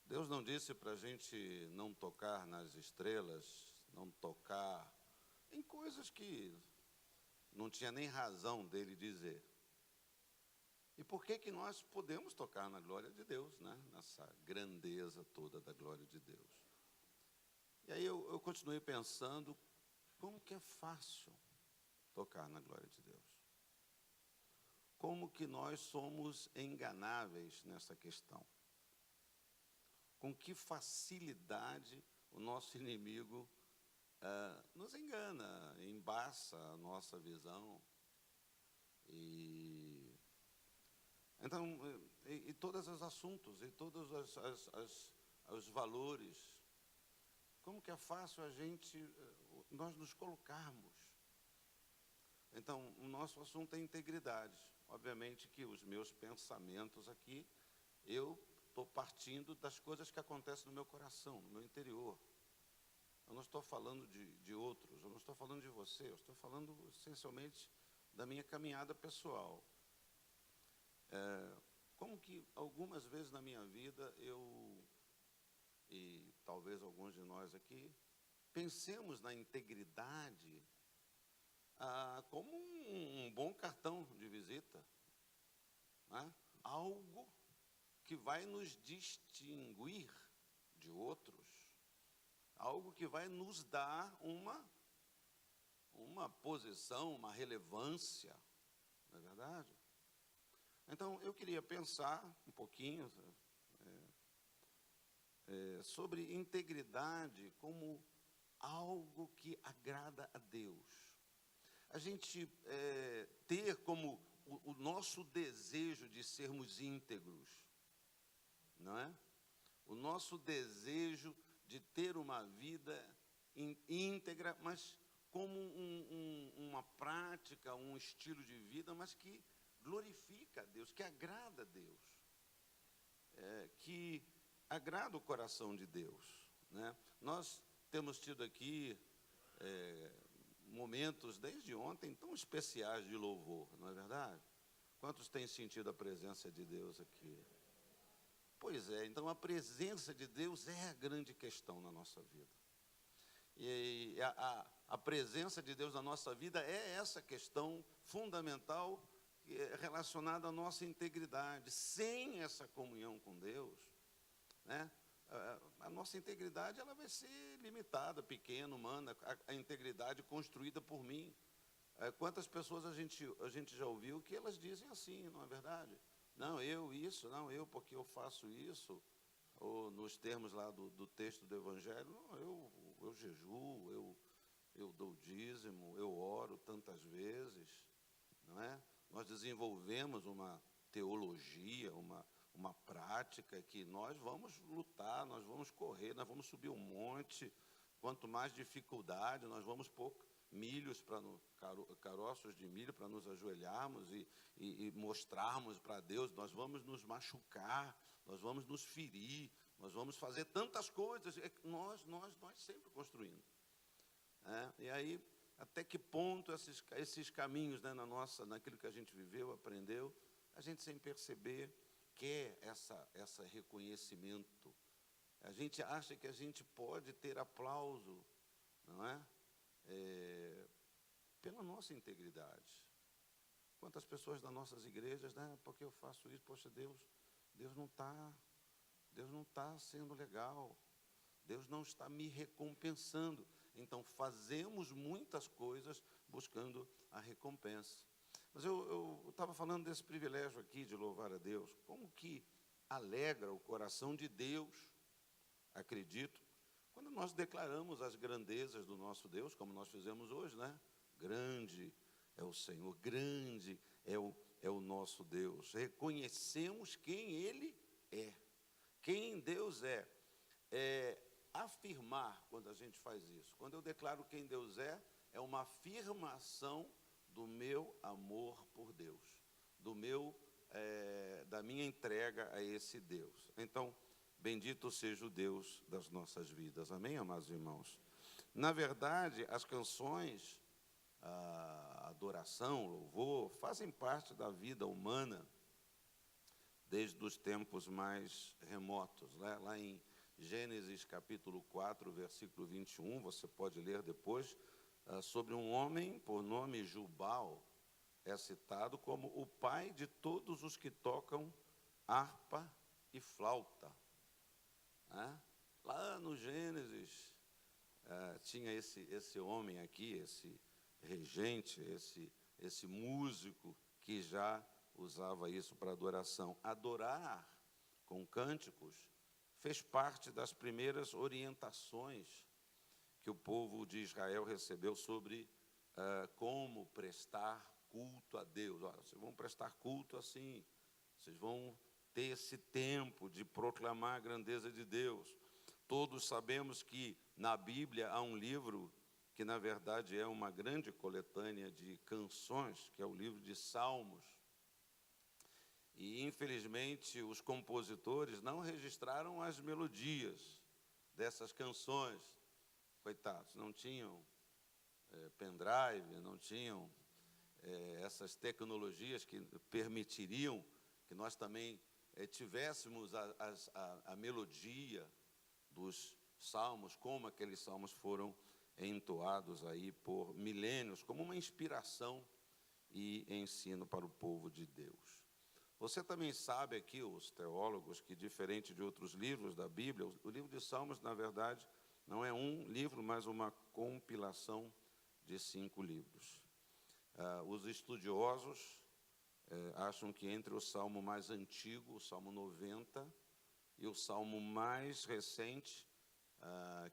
Deus não disse para a gente não tocar nas estrelas, não tocar em coisas que não tinha nem razão dele dizer. E por que nós podemos tocar na glória de Deus, né? Nessa grandeza toda da glória de Deus. E aí eu continuei pensando, como que é fácil tocar na glória de Deus? Como que nós somos enganáveis nessa questão? Com que facilidade o nosso inimigo nos engana, embaça a nossa visão. Então, e todos os assuntos, e todos os valores, como que é fácil nós nos colocarmos. Então, o nosso assunto é integridade. Obviamente que os meus pensamentos aqui, eu estou partindo das coisas que acontecem no meu coração, no meu interior. Eu não estou falando de outros, eu não estou falando de você, eu estou falando essencialmente da minha caminhada pessoal. Como que algumas vezes na minha vida e talvez alguns de nós aqui, pensemos na integridade como um bom cartão de visita, né? Algo que vai nos distinguir de outros, algo que vai nos dar uma posição, uma relevância, não é verdade? Então, eu queria pensar um pouquinho sobre integridade como algo que agrada a Deus. A gente ter como o nosso desejo de sermos íntegros, não é? O nosso desejo de ter uma vida íntegra, mas como uma prática, um estilo de vida, mas que glorifica a Deus, que agrada a Deus, que agrada o coração de Deus, né? Nós temos tido aqui momentos, desde ontem, tão especiais de louvor, não é verdade? Quantos têm sentido a presença de Deus aqui? Pois é, então a presença de Deus é a grande questão na nossa vida. E a presença de Deus na nossa vida é essa questão fundamental relacionada à nossa integridade. Sem essa comunhão com Deus, né, a nossa integridade ela vai ser limitada, pequena, humana, a integridade construída por mim. Quantas pessoas a gente já ouviu que elas dizem assim, não é verdade? Não, eu porque eu faço isso, ou nos termos lá do texto do Evangelho, não, eu jejuo, eu dou dízimo, eu oro tantas vezes, não é? Nós desenvolvemos uma teologia, uma prática que nós vamos lutar, nós vamos correr, nós vamos subir um monte, quanto mais dificuldade, nós vamos pôr milhos, caroços de milho para nos ajoelharmos e mostrarmos para Deus, nós vamos nos machucar, nós vamos nos ferir, nós vamos fazer tantas coisas, nós sempre construindo. E aí, até que ponto esses caminhos, né, naquilo que a gente viveu, aprendeu, a gente sem perceber quer essa reconhecimento. A gente acha que a gente pode ter aplauso, não é? Pela nossa integridade. Quantas pessoas das nossas igrejas, né, porque eu faço isso, poxa, Deus não está sendo legal, Deus não está me recompensando. Então, fazemos muitas coisas buscando a recompensa. Mas eu estava falando desse privilégio aqui de louvar a Deus. Como que alegra o coração de Deus, acredito, quando nós declaramos as grandezas do nosso Deus, como nós fizemos hoje, né? Grande é o Senhor, grande é o nosso Deus. Reconhecemos quem Ele é, quem Deus é. Afirmar, quando a gente faz isso, quando eu declaro quem Deus é uma afirmação do meu amor por Deus, da minha entrega a esse Deus. Então, bendito seja o Deus das nossas vidas. Amém, amados irmãos? Na verdade, as canções, a adoração, o louvor, fazem parte da vida humana desde os tempos mais remotos. Lá em Gênesis capítulo 4, versículo 21, você pode ler depois, sobre um homem por nome Jubal, é citado como o pai de todos os que tocam harpa e flauta. Lá no Gênesis, tinha esse homem aqui, esse regente, esse músico que já usava isso para adoração. Adorar com cânticos fez parte das primeiras orientações que o povo de Israel recebeu sobre como prestar culto a Deus. Olha, vocês vão prestar culto assim, vocês vão ter esse tempo de proclamar a grandeza de Deus. Todos sabemos que na Bíblia há um livro que, na verdade, é uma grande coletânea de canções, que é o livro de Salmos. E, infelizmente, os compositores não registraram as melodias dessas canções. Coitados, não tinham pendrive, não tinham essas tecnologias que permitiriam que nós também tivéssemos a melodia dos salmos, como aqueles salmos foram entoados aí por milênios, como uma inspiração e ensino para o povo de Deus. Você também sabe aqui, os teólogos, que diferente de outros livros da Bíblia, o livro de Salmos, na verdade, não é um livro, mas uma compilação de 5 livros. Os estudiosos acham que entre o salmo mais antigo, o Salmo 90, e o salmo mais recente,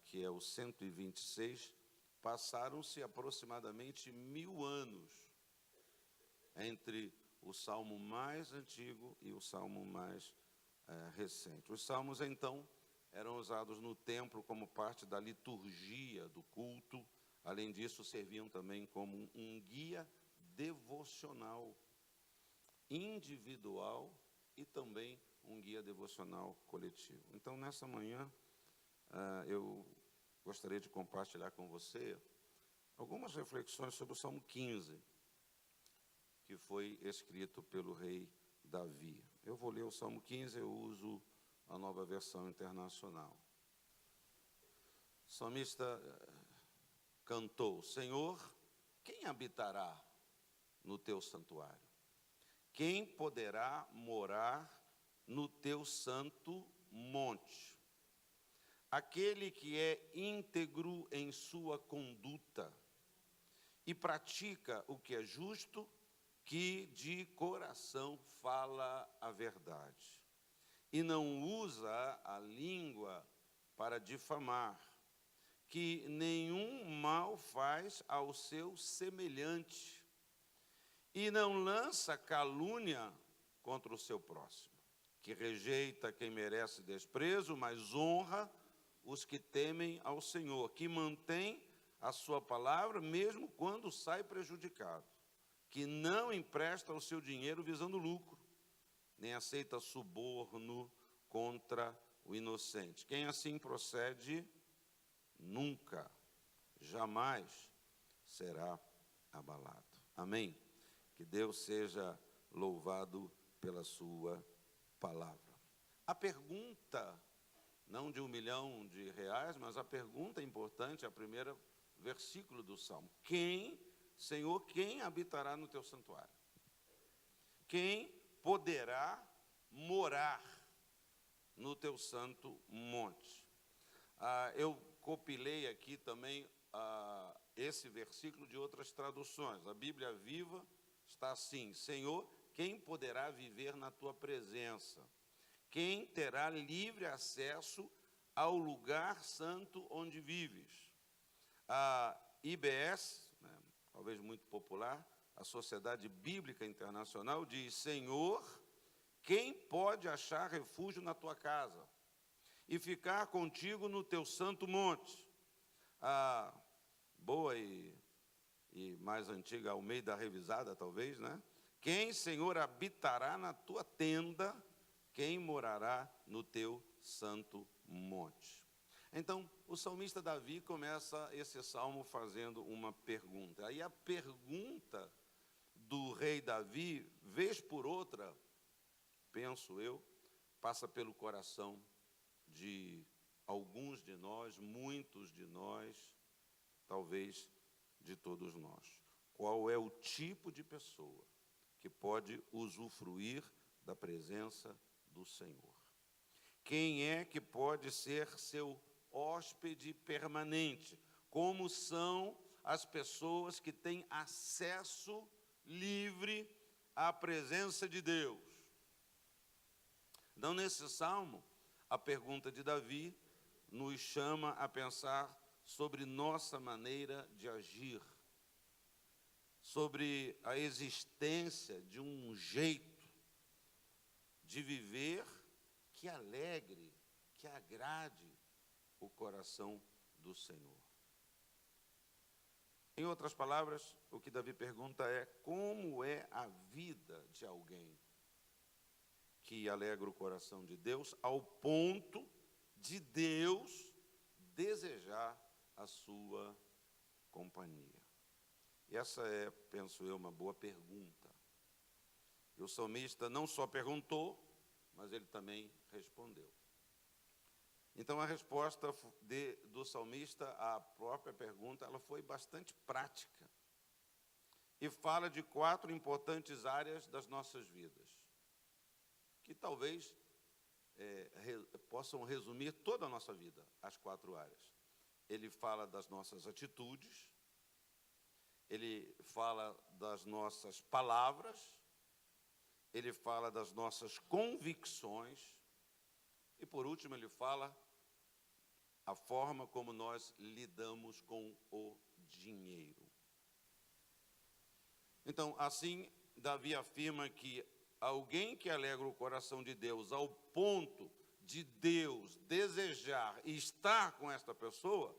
que é o 126, passaram-se aproximadamente 1000 anos entre o salmo mais antigo e o salmo mais recente. Os salmos, então, eram usados no templo como parte da liturgia do culto. Além disso, serviam também como um guia devocional individual e também um guia devocional coletivo. Então, nessa manhã, eu gostaria de compartilhar com você algumas reflexões sobre o Salmo 15, que foi escrito pelo rei Davi. Eu vou ler o Salmo 15, eu uso a Nova Versão Internacional. O salmista cantou: Senhor, quem habitará no teu santuário? Quem poderá morar no teu santo monte? Aquele que é íntegro em sua conduta e pratica o que é justo, que de coração fala a verdade e não usa a língua para difamar, que nenhum mal faz ao seu semelhante e não lança calúnia contra o seu próximo, que rejeita quem merece desprezo, mas honra os que temem ao Senhor, que mantém a sua palavra mesmo quando sai prejudicado, que não empresta o seu dinheiro visando lucro, nem aceita suborno contra o inocente. Quem assim procede, nunca, jamais será abalado. Amém? Que Deus seja louvado pela sua palavra. A pergunta, não de R$1 milhão, mas a pergunta importante, a primeira versículo do Salmo: Senhor, quem habitará no teu santuário? Quem poderá morar no teu santo monte? Eu compilei aqui também esse versículo de outras traduções. A Bíblia Viva está assim: Senhor, quem poderá viver na tua presença? quem terá livre acesso ao lugar santo onde vives. A IBS, né, talvez muito popular, a Sociedade Bíblica Internacional, diz: Senhor, quem pode achar refúgio na tua casa e ficar contigo no teu santo monte? A boa e mais antiga Almeida Revisada, talvez, né? Quem, Senhor, habitará na tua tenda? Quem morará no teu santo monte? Então, o salmista Davi começa esse salmo fazendo uma pergunta. Aí a pergunta do rei Davi, vez por outra, penso eu, passa pelo coração de alguns de nós, muitos de nós, talvez de todos nós. Qual é o tipo de pessoa que pode usufruir da presença do Senhor? Quem é que pode ser seu hóspede permanente? Como são as pessoas que têm acesso livre à presença de Deus? Então, nesse salmo, a pergunta de Davi nos chama a pensar sobre nossa maneira de agir, sobre a existência de um jeito de viver que alegre, que agrade o coração do Senhor. Em outras palavras, o que Davi pergunta é: como é a vida de alguém que alegra o coração de Deus, ao ponto de Deus desejar a sua companhia? E essa é, penso eu, uma boa pergunta. E o salmista não só perguntou, mas ele também respondeu. Então, a resposta do salmista à própria pergunta, ela foi bastante prática. E fala de 4 importantes áreas das nossas vidas, que talvez possam resumir toda a nossa vida, as 4 áreas. Ele fala das nossas atitudes, ele fala das nossas palavras, ele fala das nossas convicções e, por último, ele fala a forma como nós lidamos com o dinheiro. Então, assim, Davi afirma que alguém que alegra o coração de Deus ao ponto de Deus desejar estar com esta pessoa,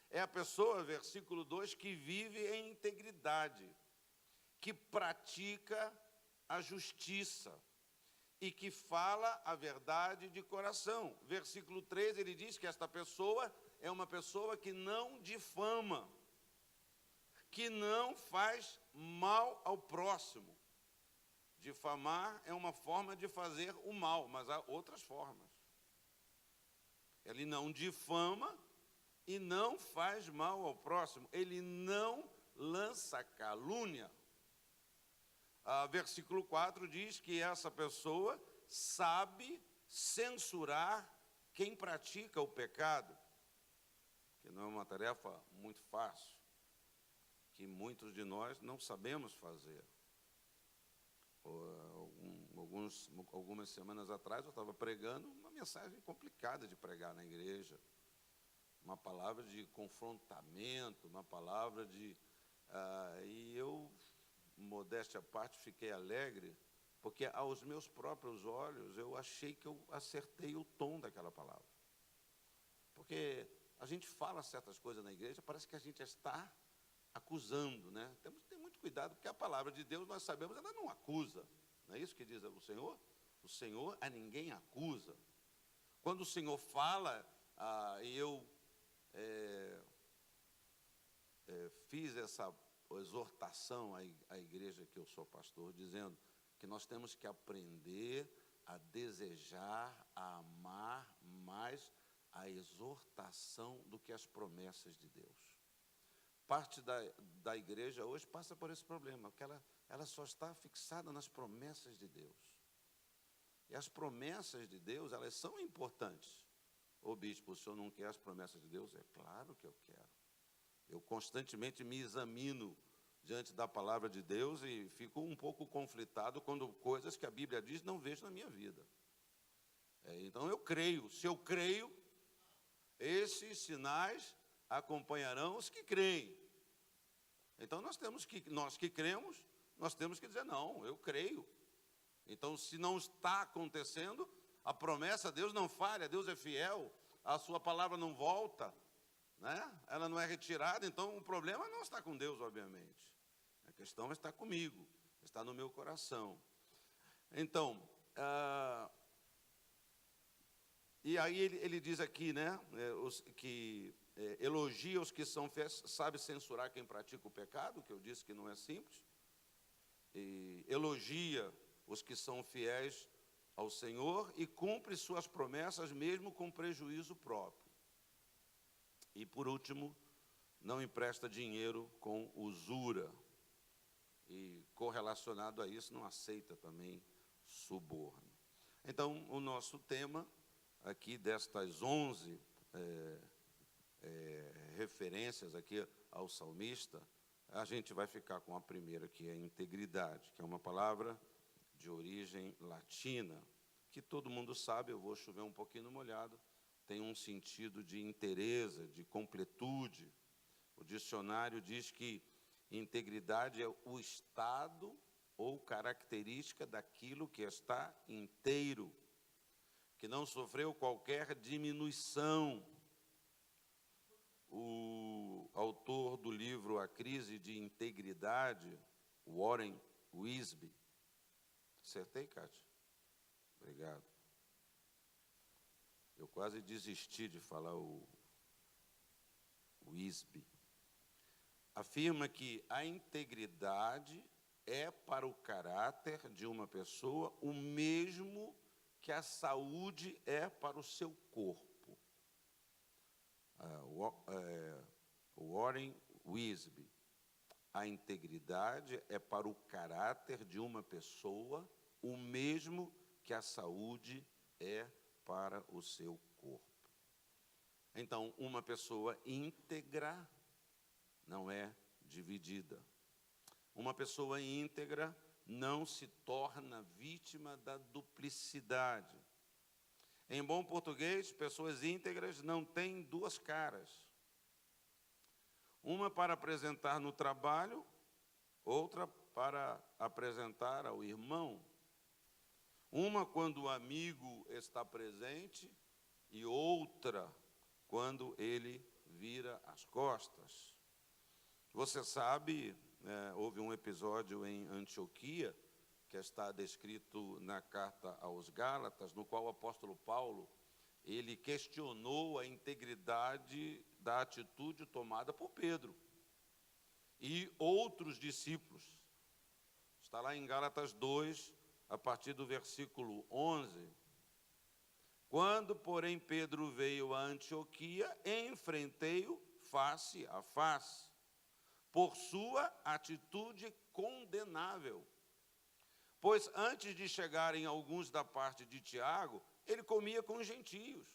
é a pessoa, versículo 2, que vive em integridade, que pratica a justiça e que fala a verdade de coração. Versículo 3, ele diz que esta pessoa é uma pessoa que não difama, que não faz mal ao próximo. Difamar é uma forma de fazer o mal, mas há outras formas. Ele não difama e não faz mal ao próximo. Ele não lança calúnia. Versículo 4 diz que essa pessoa sabe censurar quem pratica o pecado, que não é uma tarefa muito fácil, que muitos de nós não sabemos fazer. Algumas semanas atrás eu estava pregando uma mensagem complicada de pregar na igreja, uma palavra de confrontamento, uma palavra de... e eu, modéstia à parte, fiquei alegre, porque aos meus próprios olhos eu achei que eu acertei o tom daquela palavra. Porque a gente fala certas coisas na igreja, parece que a gente está acusando, né? Temos que ter muito cuidado, porque a palavra de Deus, nós sabemos, ela não acusa. Não é isso que diz o Senhor? O Senhor a ninguém acusa. Quando o Senhor fala, e eu fiz essa exortação à igreja que eu sou pastor, dizendo que nós temos que aprender a desejar, a amar mais a exortação do que as promessas de Deus. Parte da igreja hoje passa por esse problema, porque ela só está fixada nas promessas de Deus. E as promessas de Deus, elas são importantes. Ô bispo, o senhor não quer as promessas de Deus? É claro que eu quero. Eu constantemente me examino diante da palavra de Deus e fico um pouco conflitado quando coisas que a Bíblia diz não vejo na minha vida. Então eu creio. Se eu creio, esses sinais acompanharão os que creem. Então nós que cremos, nós temos que dizer, não, eu creio. Então, se não está acontecendo, a promessa, Deus não falha, Deus é fiel, a sua palavra não volta, né? Ela não é retirada, então o problema não está com Deus, obviamente. A questão está comigo, está no meu coração. Então, e aí ele diz aqui, né, elogia os que são fiéis, sabe censurar quem pratica o pecado, que eu disse que não é simples, e elogia os que são fiéis ao Senhor e cumpre suas promessas mesmo com prejuízo próprio. E por último, não empresta dinheiro com usura. E correlacionado a isso, não aceita também suborno. Então, o nosso tema aqui destas 11 referências aqui ao salmista, a gente vai ficar com a primeira, que é integridade, que é uma palavra de origem latina, que todo mundo sabe, eu vou chover um pouquinho no molhado, tem um sentido de inteireza, de completude. O dicionário diz que integridade é o estado ou característica daquilo que está inteiro, que não sofreu qualquer diminuição. O autor do livro A Crise de Integridade, Warren Wiersbe, acertei, Cátia? Obrigado. Eu quase desisti de falar o Wiersbe. Afirma que a integridade é para o caráter de uma pessoa o mesmo que a saúde é para o seu corpo. Warren Wiersbe. A integridade é para o caráter de uma pessoa o mesmo que a saúde é para o seu corpo. Então, uma pessoa íntegra não é dividida. Uma pessoa íntegra não se torna vítima da duplicidade. Em bom português, pessoas íntegras não têm duas caras. Uma para apresentar no trabalho, outra para apresentar ao irmão. Uma quando o amigo está presente e outra quando ele vira as costas. Você sabe, houve um episódio em Antioquia, que está descrito na carta aos Gálatas, no qual o apóstolo Paulo, ele questionou a integridade da atitude tomada por Pedro e outros discípulos. Está lá em Gálatas 2, a partir do versículo 11. Quando, porém, Pedro veio a Antioquia, enfrentei-o face a face, por sua atitude condenável. Pois antes de chegarem alguns da parte de Tiago, ele comia com os gentios.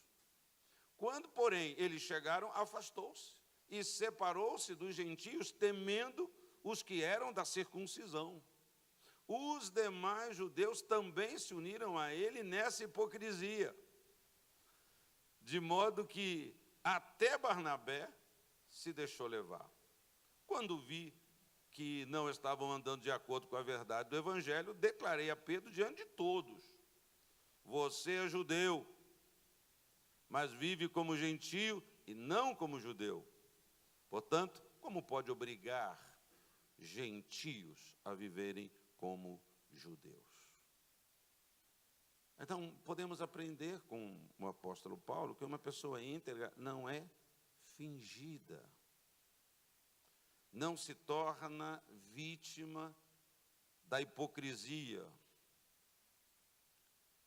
Quando, porém, eles chegaram, afastou-se e separou-se dos gentios, temendo os que eram da circuncisão. Os demais judeus também se uniram a ele nessa hipocrisia, de modo que até Barnabé se deixou levar. Quando vi que não estavam andando de acordo com a verdade do Evangelho, declarei a Pedro diante de todos: você é judeu, mas vive como gentio e não como judeu. Portanto, como pode obrigar gentios a viverem como judeus? Então, podemos aprender com o apóstolo Paulo que uma pessoa íntegra não é fingida, não se torna vítima da hipocrisia.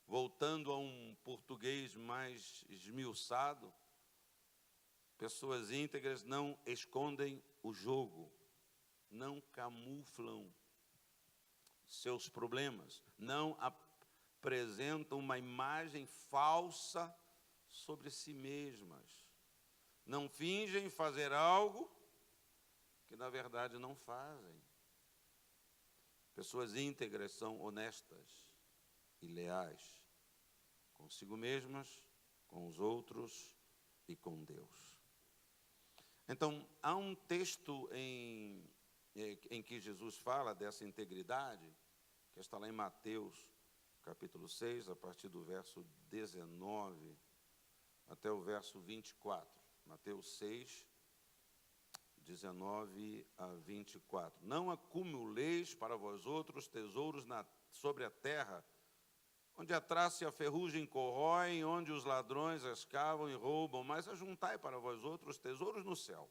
Voltando a um português mais esmiuçado, pessoas íntegras não escondem o jogo, não camuflam seus problemas, não apresentam uma imagem falsa sobre si mesmas, não fingem fazer algo que na verdade não fazem. Pessoas íntegras são honestas e leais consigo mesmas, com os outros e com Deus. Então, há um texto em que Jesus fala dessa integridade, que está lá em Mateus, capítulo 6, a partir do verso 19 até o verso 24. Mateus 6, 19 a 24. Não acumuleis para vós outros tesouros sobre a terra, onde a traça e a ferrugem corroem, onde os ladrões escavam e roubam, mas ajuntai para vós outros tesouros no céu,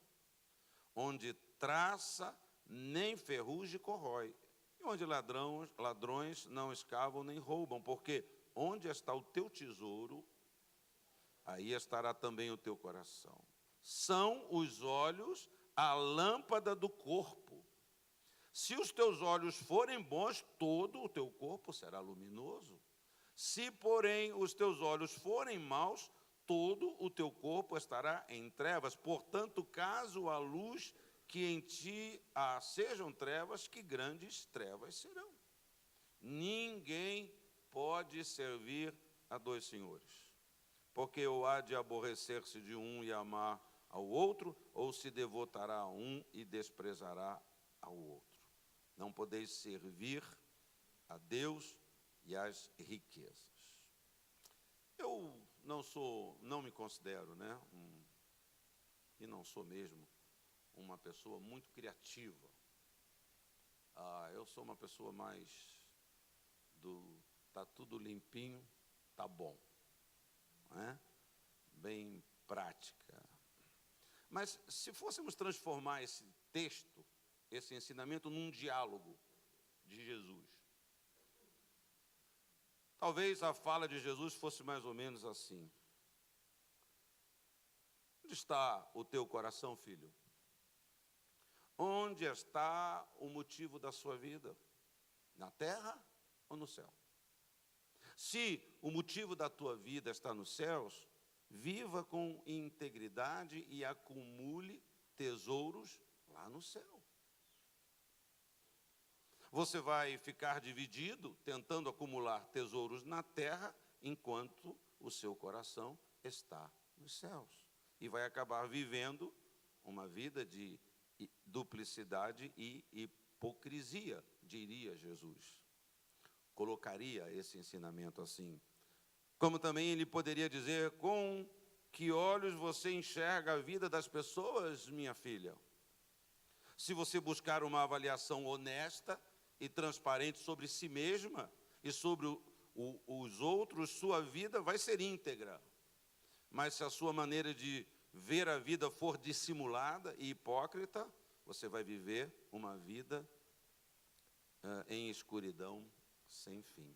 onde traça nem ferrugem corrói, e onde ladrões não escavam nem roubam, porque onde está o teu tesouro, aí estará também o teu coração. São os olhos a lâmpada do corpo. Se os teus olhos forem bons, todo o teu corpo será luminoso. Se, porém, os teus olhos forem maus, todo o teu corpo estará em trevas. Portanto, caso a luz que em ti sejam trevas, que grandes trevas serão. Ninguém pode servir a dois senhores, porque ou há de aborrecer-se de um e amar ao outro, ou se devotará a um e desprezará ao outro. Não podeis servir a Deus e às riquezas. Eu não me considero, e não sou mesmo, uma pessoa muito criativa. Eu sou uma pessoa mais tá tudo limpinho, tá bom, bem prática. Mas se fôssemos transformar esse texto, esse ensinamento, num diálogo de Jesus, talvez a fala de Jesus fosse mais ou menos assim: onde está o teu coração, filho? Onde está o motivo da sua vida? Na terra ou no céu? Se o motivo da tua vida está nos céus, viva com integridade e acumule tesouros lá no céu. Você vai ficar dividido, tentando acumular tesouros na terra, enquanto o seu coração está nos céus. E vai acabar vivendo uma vida de duplicidade e hipocrisia, diria Jesus. Colocaria esse ensinamento assim. Como também ele poderia dizer: com que olhos você enxerga a vida das pessoas, minha filha? Se você buscar uma avaliação honesta e transparente sobre si mesma e sobre os outros, sua vida vai ser íntegra. Mas se a sua maneira de ver a vida for dissimulada e hipócrita, você vai viver uma vida em escuridão sem fim.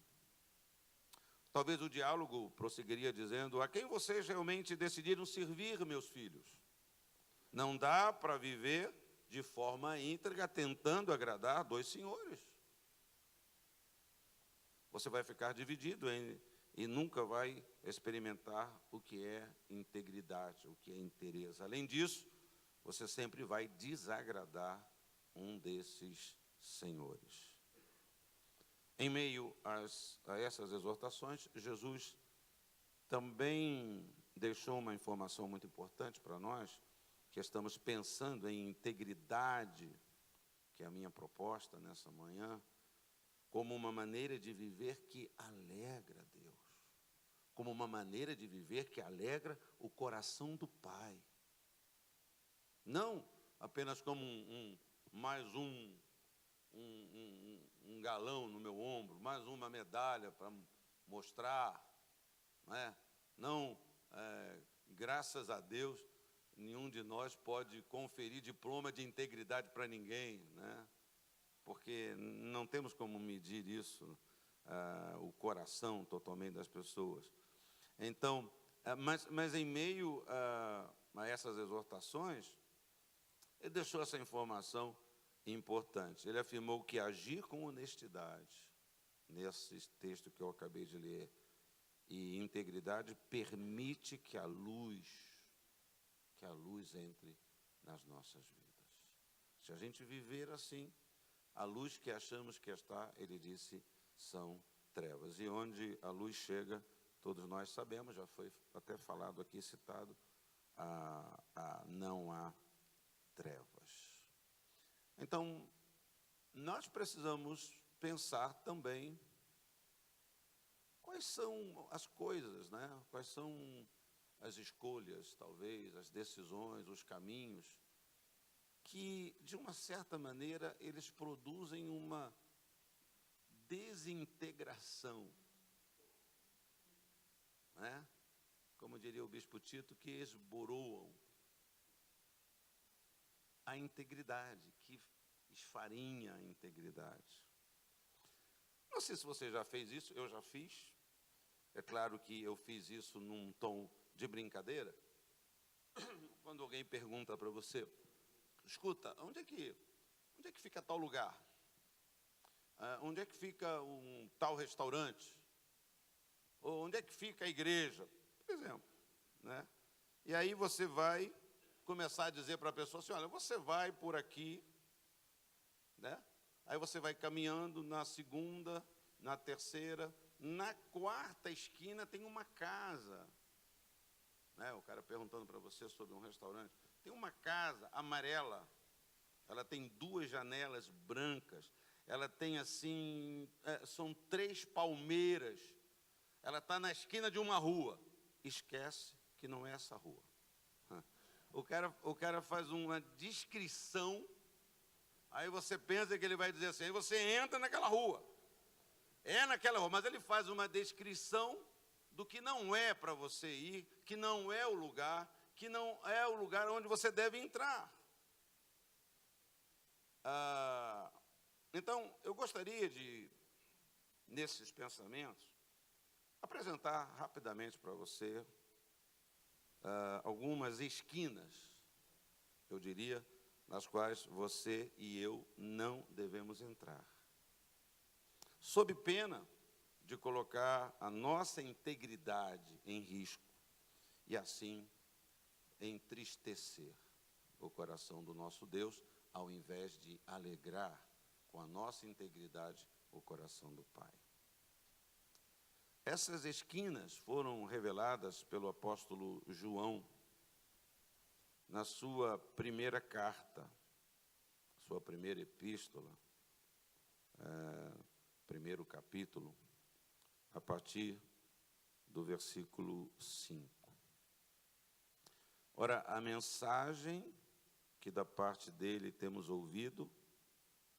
Talvez o diálogo prosseguiria dizendo: a quem vocês realmente decidiram servir, meus filhos? Não dá para viver de forma íntegra tentando agradar dois senhores. Você vai ficar dividido e nunca vai experimentar o que é integridade, o que é inteireza. Além disso, você sempre vai desagradar um desses senhores. Em meio a essas exortações, Jesus também deixou uma informação muito importante para nós, que estamos pensando em integridade, que é a minha proposta nessa manhã, como uma maneira de viver que alegra a Deus, como uma maneira de viver que alegra o coração do Pai. Não apenas como mais um galão no meu ombro, mais uma medalha para mostrar, não, graças a Deus, nenhum de nós pode conferir diploma de integridade para ninguém, porque não temos como medir isso, o coração totalmente das pessoas. Então, mas em meio a essas exortações, ele deixou essa informação importante. Ele afirmou que agir com honestidade, nesse texto que eu acabei de ler, e integridade, permite que a luz entre nas nossas vidas. Se a gente viver assim, a luz que achamos que está, ele disse, são trevas. E onde a luz chega, todos nós sabemos, já foi até falado aqui, citado, não há trevas. Então, nós precisamos pensar também quais são as coisas, né? Quais são as escolhas, talvez, as decisões, os caminhos, que, de uma certa maneira, eles produzem uma desintegração, né? Como diria o bispo Tito, que esboroam a integridade, que esfarinha a integridade. Não sei se você já fez isso, eu já fiz. É claro que eu fiz isso num tom de brincadeira. Quando alguém pergunta para você, escuta, onde é que fica tal lugar? Onde é que fica um tal restaurante? Ou onde é que fica a igreja? Por exemplo, né? E aí você vai começar a dizer para a pessoa assim, olha, você vai por aqui, né? Aí você vai caminhando na segunda, na terceira, na quarta esquina tem uma casa, né? O cara perguntando para você sobre um restaurante, tem uma casa amarela, ela tem 2 janelas brancas, ela tem assim, são 3 palmeiras, ela está na esquina de uma rua. Esquece que não é essa rua. O cara faz uma descrição, aí você pensa que ele vai dizer assim, aí você entra naquela rua. É naquela rua, mas ele faz uma descrição do que não é para você ir, que não é o lugar, que não é o lugar onde você deve entrar. Então, eu gostaria de, nesses pensamentos, apresentar rapidamente para você algumas esquinas, eu diria, nas quais você e eu não devemos entrar. Sob pena de colocar a nossa integridade em risco e assim entristecer o coração do nosso Deus, ao invés de alegrar com a nossa integridade o coração do Pai. Essas esquinas foram reveladas pelo apóstolo João na sua primeira carta, sua primeira epístola, primeiro capítulo, a partir do versículo 5. Ora, a mensagem que da parte dele temos ouvido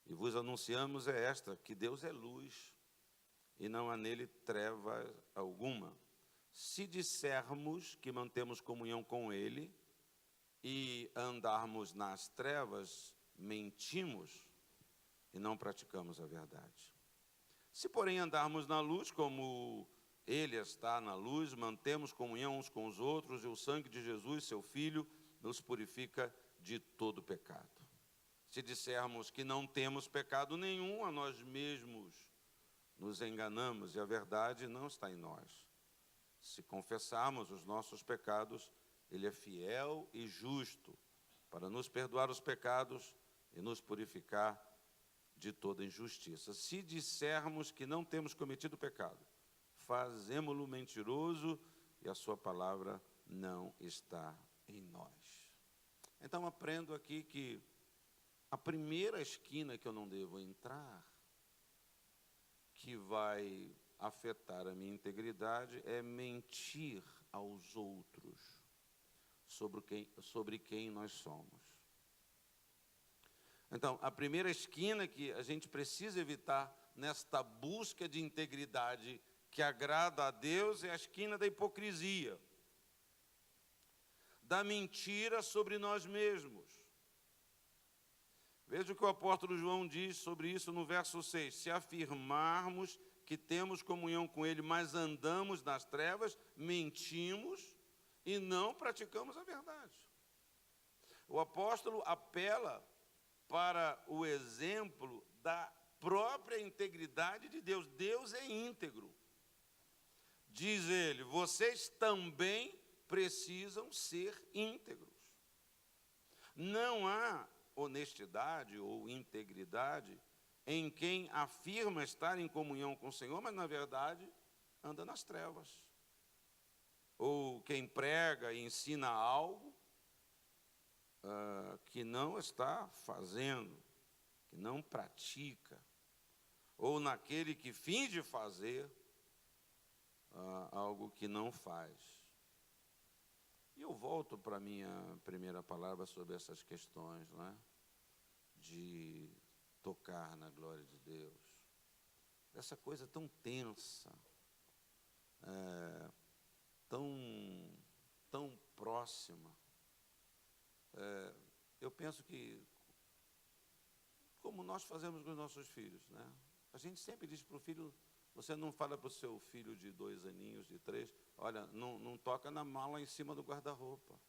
e vos anunciamos é esta, que Deus é luz e não há nele treva alguma. Se dissermos que mantemos comunhão com ele e andarmos nas trevas, mentimos e não praticamos a verdade. Se, porém, andarmos na luz, como ele está na luz, mantemos comunhão uns com os outros, e o sangue de Jesus, seu Filho, nos purifica de todo pecado. Se dissermos que não temos pecado nenhum, a nós mesmos nos enganamos e a verdade não está em nós. Se confessarmos os nossos pecados, ele é fiel e justo para nos perdoar os pecados e nos purificar de toda injustiça. Se dissermos que não temos cometido pecado, fazemo-lo mentiroso e a sua palavra não está em nós. Então aprendo aqui que a primeira esquina que eu não devo entrar, que vai afetar a minha integridade, é mentir aos outros sobre quem nós somos. Então, a primeira esquina que a gente precisa evitar nesta busca de integridade que agrada a Deus é a esquina da hipocrisia, da mentira sobre nós mesmos. Veja o que o apóstolo João diz sobre isso no verso 6. Se afirmarmos que temos comunhão com ele, mas andamos nas trevas, mentimos e não praticamos a verdade. O apóstolo apela para o exemplo da própria integridade de Deus. Deus é íntegro. Diz ele, vocês também precisam ser íntegros. Não há honestidade ou integridade em quem afirma estar em comunhão com o Senhor, mas na verdade anda nas trevas. ou quem prega e ensina algo que não está fazendo, que não pratica, ou naquele que finge fazer algo que não faz. E eu volto para a minha primeira palavra sobre essas questões, não é? De tocar na glória de Deus, essa coisa tão tensa, tão próxima. Eu penso que, como nós fazemos com os nossos filhos, né? A gente sempre diz para o filho, você não fala para o seu filho de 2 aninhos, de 3, olha, não toca na mala em cima do guarda-roupa.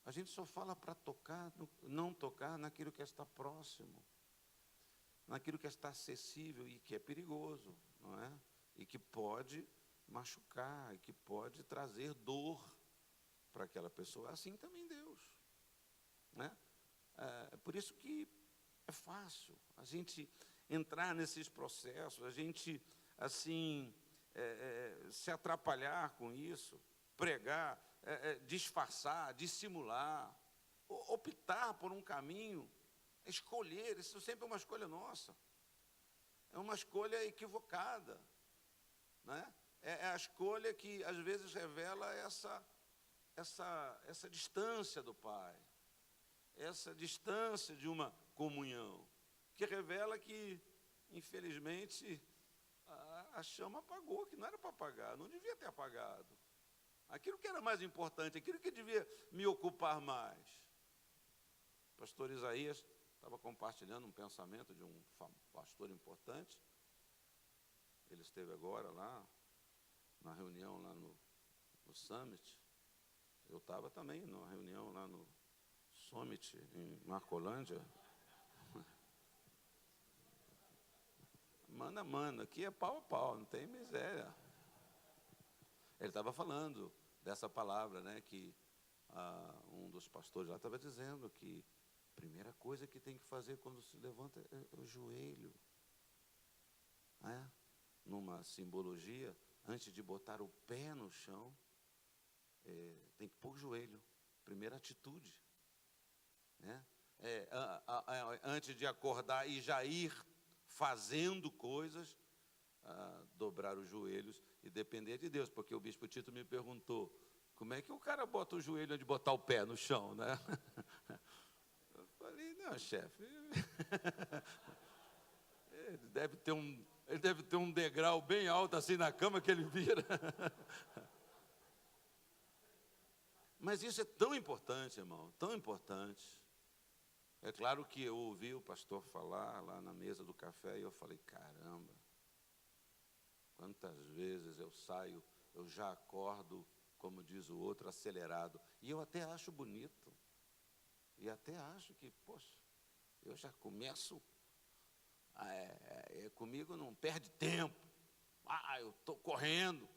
A gente só fala para tocar, não tocar naquilo que está próximo, naquilo que está acessível e que é perigoso, não é? E que pode machucar, e que pode trazer dor para aquela pessoa. Assim também Deus, né? É por isso que é fácil a gente entrar nesses processos, a gente, assim, se atrapalhar com isso, pregar, disfarçar, dissimular, optar por um caminho, escolher. Isso sempre é uma escolha nossa, é uma escolha equivocada, né? É a escolha que às vezes revela essa distância do Pai, essa distância de uma comunhão, que revela que, infelizmente, a chama apagou, que não era para apagar, não devia ter apagado. Aquilo que era mais importante, aquilo que devia me ocupar mais. O pastor Isaías estava compartilhando um pensamento de um pastor importante. Ele esteve agora lá, na reunião lá no Summit. Eu estava também numa reunião lá no Summit, em Marcolândia. Mano, aqui é pau a pau, não tem miséria. Ele estava falando dessa palavra, né, que um dos pastores lá estava dizendo que a primeira coisa que tem que fazer quando se levanta é o joelho. Numa simbologia, antes de botar o pé no chão, tem que pôr o joelho, primeira atitude, né? Antes de acordar e já ir fazendo coisas, dobrar os joelhos e depender de Deus, porque o bispo Tito me perguntou, como é que o cara bota o joelho onde botar o pé no chão, né? Eu falei, não, chefe, ele deve ter um degrau bem alto assim na cama que ele vira. Mas isso é tão importante, irmão, tão importante. É claro que eu ouvi o pastor falar lá na mesa do café e eu falei, caramba, quantas vezes eu saio, eu já acordo, como diz o outro, acelerado. E eu até acho bonito. E até acho que, poxa, eu já começo, comigo não perde tempo. Eu estou correndo.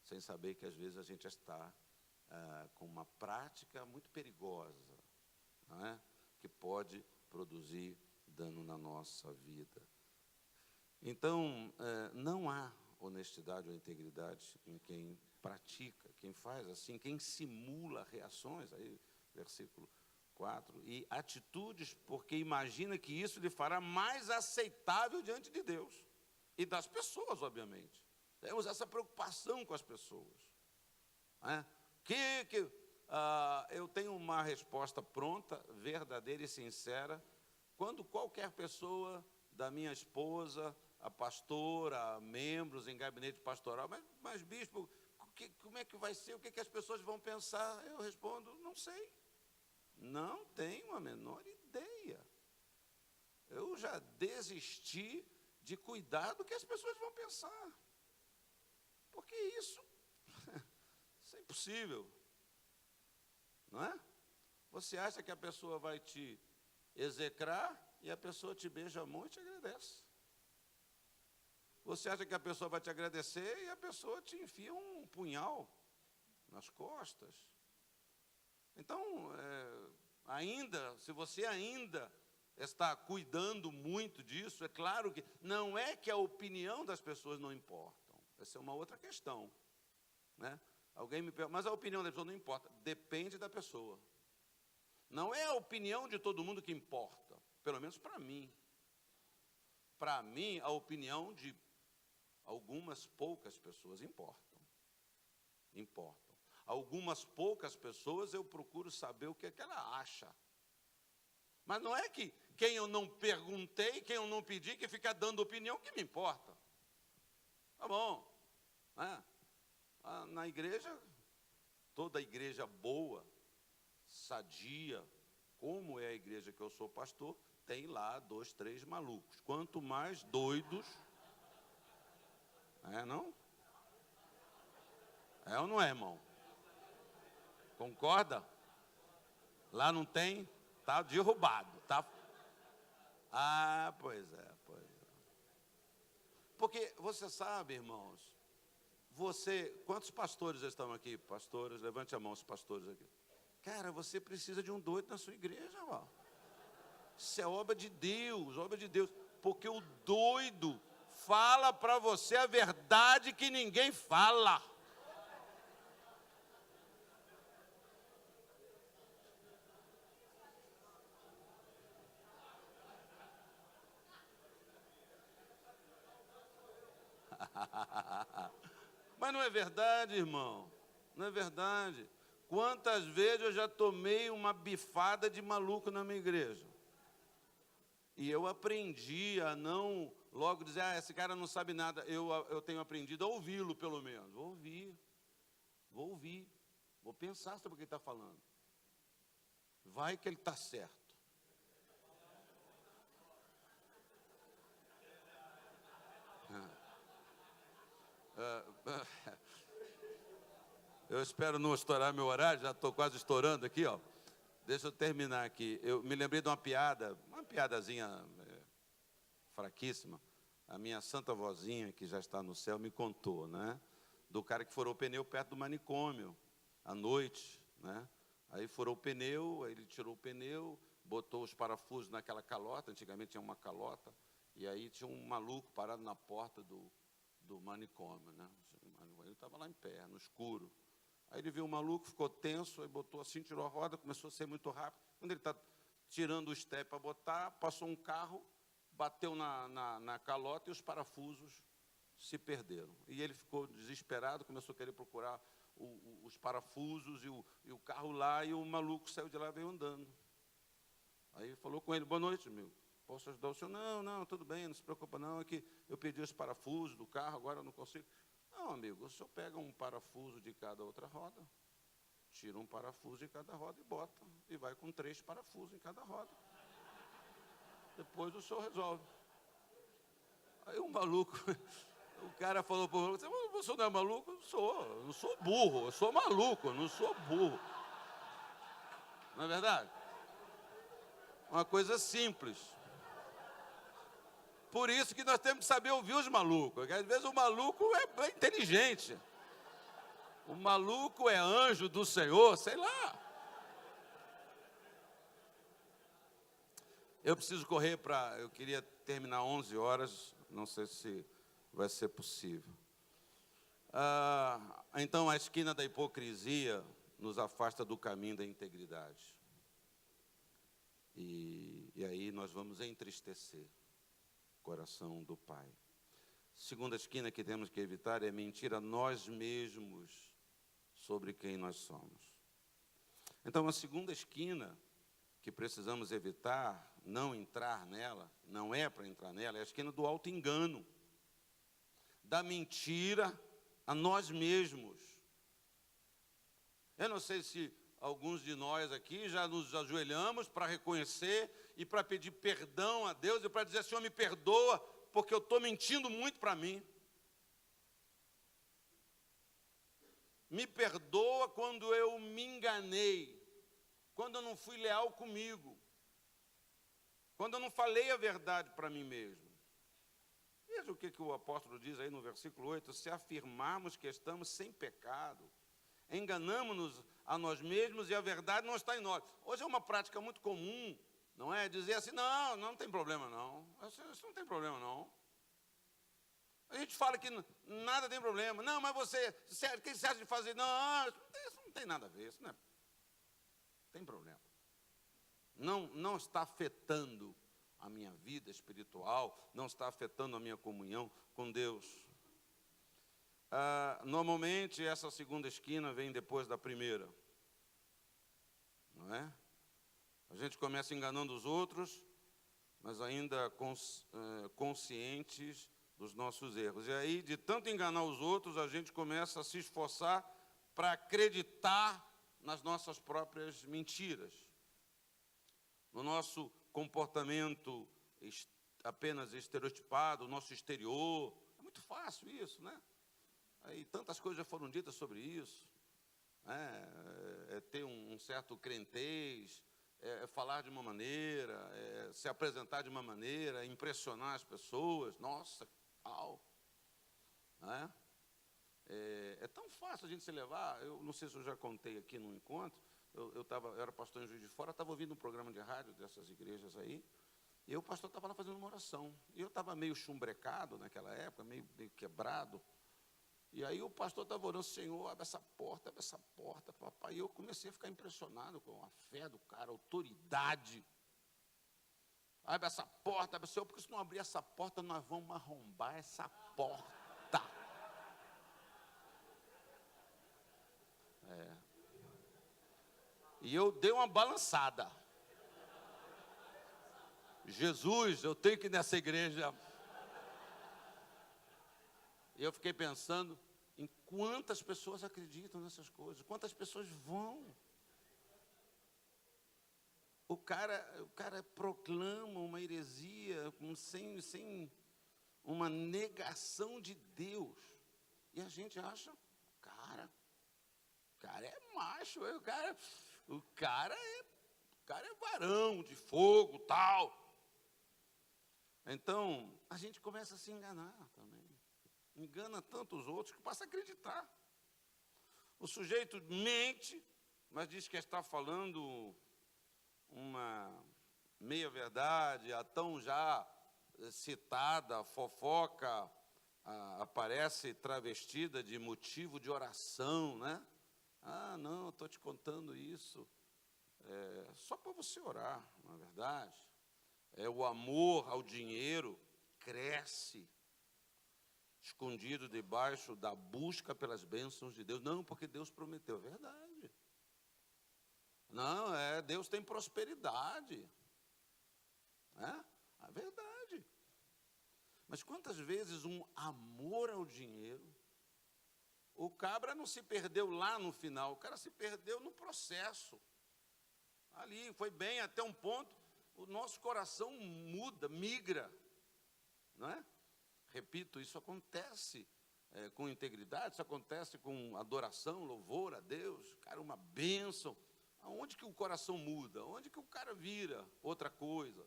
Sem saber que às vezes a gente está com uma prática muito perigosa, não é? Que pode produzir dano na nossa vida. Então, não há honestidade ou integridade em quem pratica, quem faz assim, quem simula reações, aí, versículo 4, e atitudes, porque imagina que isso lhe fará mais aceitável diante de Deus e das pessoas, obviamente. Temos essa preocupação com as pessoas, né? Eu tenho uma resposta pronta, verdadeira e sincera, quando qualquer pessoa da minha esposa, a pastora, membros em gabinete pastoral, mas bispo, como é que vai ser? O que as pessoas vão pensar? Eu respondo, não sei. Não tenho a menor ideia. Eu já desisti de cuidar do que as pessoas vão pensar. Porque isso é impossível. Não é? Você acha que a pessoa vai te execrar e a pessoa te beija a mão e te agradece. Você acha que a pessoa vai te agradecer e a pessoa te enfia um punhal nas costas. Então, se você ainda está cuidando muito disso, é claro que não é que a opinião das pessoas não importam. Essa é uma outra questão. né? Alguém me pergunta, mas a opinião da pessoa não importa. Depende da pessoa. Não é a opinião de todo mundo que importa. Pelo menos para mim. Para mim, a opinião de algumas poucas pessoas importam. Importam. Algumas poucas pessoas eu procuro saber o que é que ela acha. Mas não é que quem eu não perguntei, quem eu não pedi, que fica dando opinião, que me importa. Tá bom. Né? Na igreja, toda igreja boa, sadia, como é a igreja que eu sou pastor, tem lá 2, 3 malucos. Quanto mais doidos, não? É ou não é, irmão? Concorda? Lá não tem, tá derrubado, tá? Ah, pois é. Porque você sabe, irmãos, quantos pastores estão aqui? Pastores, levante a mão os pastores aqui. Cara, você precisa de um doido na sua igreja, irmão. Isso é obra de Deus, porque o doido fala para você a verdade que ninguém fala. Mas não é verdade, irmão. Não é verdade. Quantas vezes eu já tomei uma bifada de maluco na minha igreja? E eu aprendi a não logo dizer, esse cara não sabe nada. Eu tenho aprendido a ouvi-lo, pelo menos. Vou ouvir. Vou pensar sobre o que ele está falando. Vai que ele está certo. Eu espero não estourar meu horário, já estou quase estourando aqui, ó. Deixa eu terminar aqui. Eu me lembrei de uma piadazinha fraquíssima. A minha santa vozinha, que já está no céu, me contou, né? Do cara que furou o pneu perto do manicômio, à noite, né? Aí furou o pneu, aí ele tirou o pneu, botou os parafusos naquela calota, antigamente tinha uma calota, e aí tinha um maluco parado na porta do manicômio, né? Ele estava lá em pé, no escuro. Aí ele viu o maluco, ficou tenso, aí botou assim, tirou a roda, começou a ser muito rápido. Quando ele está tirando o step para botar, passou um carro, bateu na calota e os parafusos se perderam. E ele ficou desesperado, começou a querer procurar os parafusos e o carro lá, e o maluco saiu de lá e veio andando. Aí falou com ele, boa noite, amigo. Posso ajudar o senhor? Não, tudo bem, não se preocupa não, é que eu perdi os parafusos do carro, agora eu não consigo. Não, amigo, o senhor pega um parafuso de cada outra roda, tira um parafuso de cada roda e bota, e vai com 3 parafusos em cada roda. Depois o senhor resolve. Aí o maluco, o cara falou para o maluco, o senhor não é maluco? Eu não sou burro, eu sou maluco, eu não sou burro. Não é verdade? Uma coisa simples. Por isso que nós temos que saber ouvir os malucos, porque às vezes o maluco é inteligente. O maluco é anjo do Senhor, sei lá. Eu preciso correr eu queria terminar 11 horas, não sei se vai ser possível. Então, a esquina da hipocrisia nos afasta do caminho da integridade. E aí nós vamos entristecer o coração do Pai. Segunda esquina que temos que evitar é mentir a nós mesmos sobre quem nós somos. Então, a segunda esquina que precisamos evitar, não entrar nela, não é para entrar nela, é a esquina do auto-engano, da mentira a nós mesmos. Eu não sei se alguns de nós aqui já nos ajoelhamos para reconhecer e para pedir perdão a Deus e para dizer, Senhor, me perdoa, porque eu estou mentindo muito para mim. Me perdoa quando eu me enganei, quando eu não fui leal comigo, quando eu não falei a verdade para mim mesmo. Veja o que o apóstolo diz aí no versículo 8, se afirmarmos que estamos sem pecado, enganamos-nos a nós mesmos e a verdade não está em nós. Hoje é uma prática muito comum, não é? Dizer assim, não tem problema não, isso não tem problema não. A gente fala que nada tem problema. Não, mas você, o que você acha de fazer? Não, isso não tem nada a ver, isso não tem problema. Não está afetando a minha vida espiritual, não está afetando a minha comunhão com Deus. Normalmente, essa segunda esquina vem depois da primeira. Não é? A gente começa enganando os outros, mas ainda conscientes dos nossos erros. E aí, de tanto enganar os outros, a gente começa a se esforçar para acreditar nas nossas próprias mentiras. No nosso comportamento apenas estereotipado, o nosso exterior. É muito fácil isso, né? Aí tantas coisas já foram ditas sobre isso. Ter um certo crentez, falar de uma maneira, se apresentar de uma maneira, impressionar as pessoas. Nossa, é tão fácil a gente se levar. Eu não sei se eu já contei aqui no encontro. Eu era pastor em Juiz de Fora, estava ouvindo um programa de rádio dessas igrejas aí, e o pastor estava lá fazendo uma oração. E eu estava meio chumbrecado naquela época, meio quebrado. E aí o pastor estava orando: Senhor, abre essa porta, papai. E eu comecei a ficar impressionado com a fé do cara, a autoridade. Abre essa porta, Senhor, porque se não abrir essa porta, nós vamos arrombar essa porta. E eu dei uma balançada. Jesus, eu tenho que ir nessa igreja. E eu fiquei pensando em quantas pessoas acreditam nessas coisas, quantas pessoas vão. O cara proclama uma heresia sem uma negação de Deus. E a gente acha, o cara é macho, o cara é varão de fogo, tal. Então, a gente começa a se enganar também. Engana tanto os outros que passa a acreditar. O sujeito mente, mas diz que está falando uma meia-verdade, a tão já citada fofoca aparece travestida de motivo de oração, né? Não, estou te contando isso só para você orar, na verdade. O amor ao dinheiro cresce, escondido debaixo da busca pelas bênçãos de Deus. Não, porque Deus prometeu, é verdade. Não, Deus tem prosperidade. É verdade. Mas quantas vezes um amor ao dinheiro, o cabra não se perdeu lá no final, o cara se perdeu no processo. Ali, foi bem até um ponto, o nosso coração muda, migra, não é? Repito, isso acontece com integridade, isso acontece com adoração, louvor a Deus, cara, uma bênção. Aonde que o coração muda? Aonde que o cara vira outra coisa?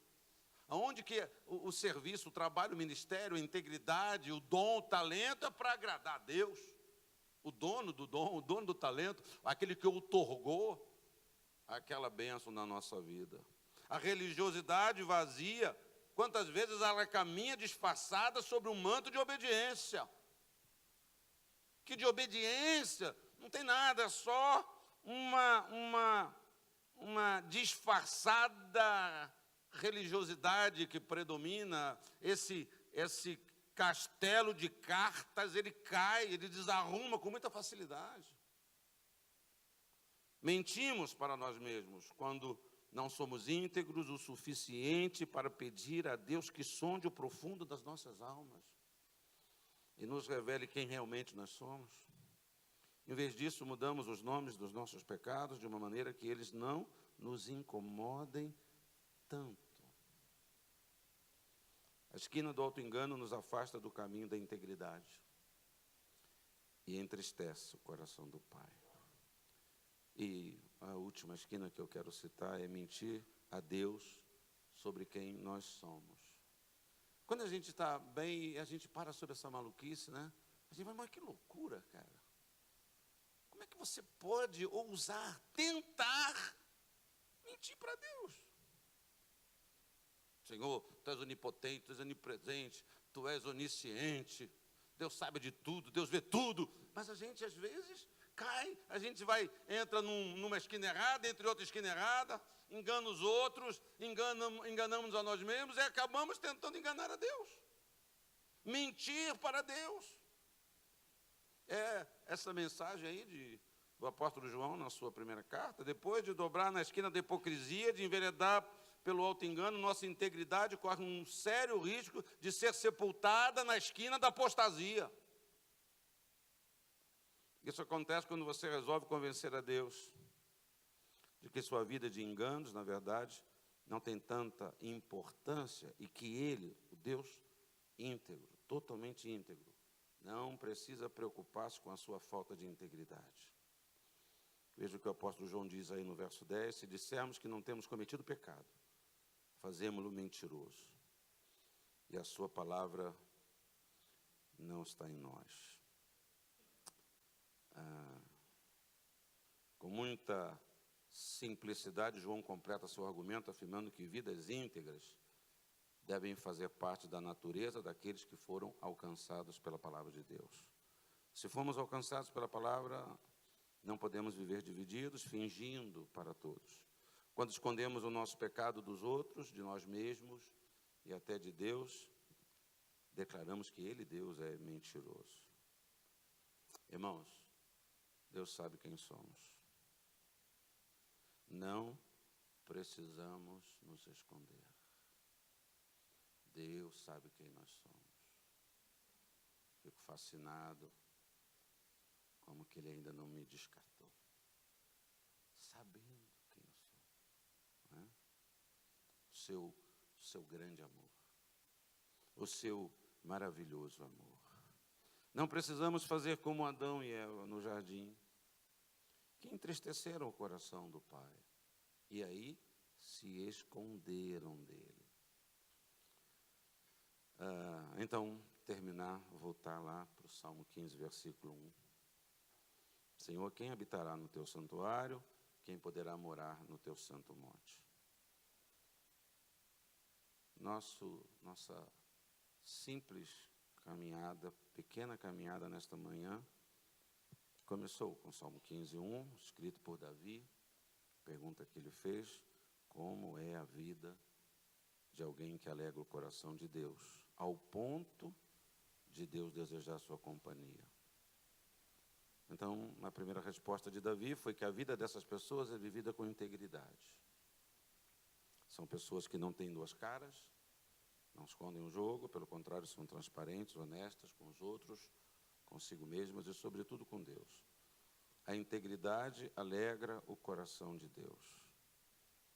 Aonde que o serviço, o trabalho, o ministério, a integridade, o dom, o talento é para agradar a Deus? O dono do dom, o dono do talento, aquele que outorgou aquela bênção na nossa vida. A religiosidade vazia, quantas vezes ela caminha disfarçada sobre um manto de obediência. Que de obediência não tem nada, é só uma disfarçada religiosidade que predomina. Esse castelo de cartas, ele cai, ele desarruma com muita facilidade. Mentimos para nós mesmos quando não somos íntegros o suficiente para pedir a Deus que sonde o profundo das nossas almas e nos revele quem realmente nós somos. Em vez disso, mudamos os nomes dos nossos pecados de uma maneira que eles não nos incomodem tanto. A esquina do auto-engano nos afasta do caminho da integridade e entristece o coração do Pai. E a última esquina que eu quero citar é mentir a Deus sobre quem nós somos. Quando a gente está bem, a gente para sobre essa maluquice, né? A gente vai, mas que loucura, cara. Como é que você pode ousar, tentar mentir para Deus? Senhor, Tu és onipotente, Tu és onipresente, Tu és onisciente, Deus sabe de tudo, Deus vê tudo. Mas a gente, às vezes, cai. A gente entra numa esquina errada, entre outra esquina errada, engana os outros, enganamos a nós mesmos e acabamos tentando enganar a Deus. Mentir para Deus. É essa mensagem aí do apóstolo João na sua primeira carta. Depois de dobrar na esquina da hipocrisia, de enveredar pelo auto-engano, nossa integridade corre um sério risco de ser sepultada na esquina da apostasia. Isso acontece quando você resolve convencer a Deus de que sua vida de enganos, na verdade, não tem tanta importância e que Ele, o Deus íntegro, totalmente íntegro, não precisa preocupar-se com a sua falta de integridade. Veja o que o apóstolo João diz aí no verso 10, se dissermos que não temos cometido pecado, fazemo-lo mentiroso, e a sua palavra não está em nós. Com muita simplicidade, João completa seu argumento afirmando que vidas íntegras devem fazer parte da natureza daqueles que foram alcançados pela palavra de Deus. Se formos alcançados pela palavra, não podemos viver divididos, fingindo para todos. Quando escondemos o nosso pecado dos outros, de nós mesmos e até de Deus, declaramos que Ele, Deus, é mentiroso. Irmãos, Deus sabe quem somos. Não precisamos nos esconder. Deus sabe quem nós somos. Fico fascinado como que Ele ainda não me descartou. Sabendo quem eu sou. Né? O seu grande amor. O seu maravilhoso amor. Não precisamos fazer como Adão e Eva no jardim, que entristeceram o coração do Pai. E aí se esconderam dele. Então, voltar lá para o Salmo 15, versículo 1. Senhor, quem habitará no teu santuário? Quem poderá morar no teu santo monte? Nossa simples caminhada, pequena caminhada nesta manhã, começou com o Salmo 15, 1, escrito por Davi. Pergunta que ele fez: como é a vida de alguém que alegra o coração de Deus, ao ponto de Deus desejar sua companhia? Então, a primeira resposta de Davi foi que a vida dessas pessoas é vivida com integridade. São pessoas que não têm duas caras, não escondem o jogo, pelo contrário, são transparentes, honestas com os outros, consigo mesmas e, sobretudo, com Deus. A integridade alegra o coração de Deus.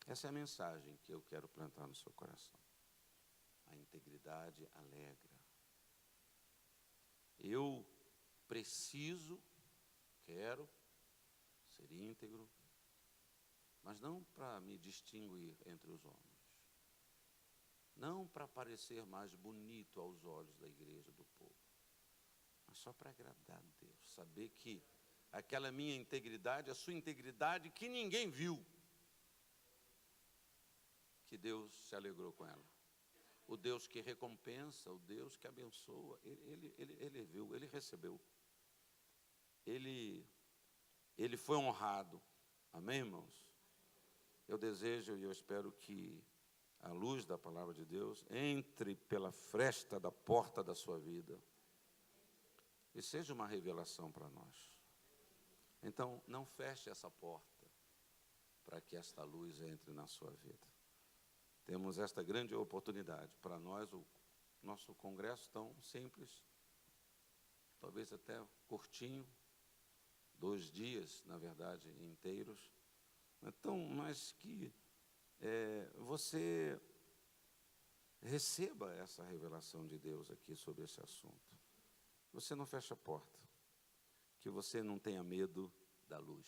Essa é a mensagem que eu quero plantar no seu coração. A integridade alegra. Eu quero ser íntegro, mas não para me distinguir entre os homens. Não para parecer mais bonito aos olhos da igreja, do povo. Mas só para agradar a Deus. Saber que aquela minha integridade, a sua integridade, que ninguém viu, que Deus se alegrou com ela. O Deus que recompensa, o Deus que abençoa, ele viu, ele recebeu. Ele foi honrado. Amém, irmãos? Eu desejo e eu espero que a luz da palavra de Deus entre pela fresta da porta da sua vida e seja uma revelação para nós. Então, não feche essa porta para que esta luz entre na sua vida. Temos esta grande oportunidade. Para nós, o nosso congresso tão simples, talvez até curtinho, 2 dias, na verdade, inteiros. Então, mas que você receba essa revelação de Deus aqui sobre esse assunto. Você não fecha a porta. Que você não tenha medo da luz.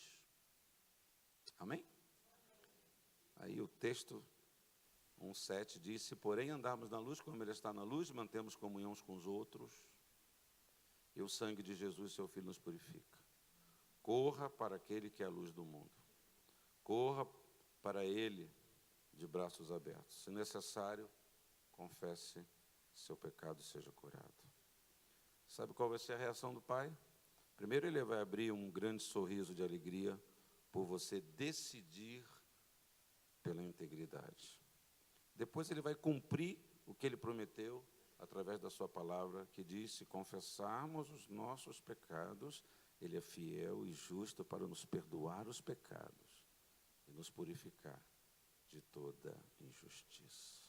Amém? Aí o texto 1:7 diz: se porém andarmos na luz como Ele está na luz, mantemos comunhão uns com os outros, e o sangue de Jesus, seu Filho, nos purifica. Corra para aquele que é a luz do mundo. Corra para Ele de braços abertos. Se necessário, confesse seu pecado e seja curado. Sabe qual vai ser a reação do pai? Primeiro, ele vai abrir um grande sorriso de alegria por você decidir pela integridade. Depois, ele vai cumprir o que ele prometeu através da sua palavra, que diz: se confessarmos os nossos pecados, ele é fiel e justo para nos perdoar os pecados e nos purificar de toda injustiça.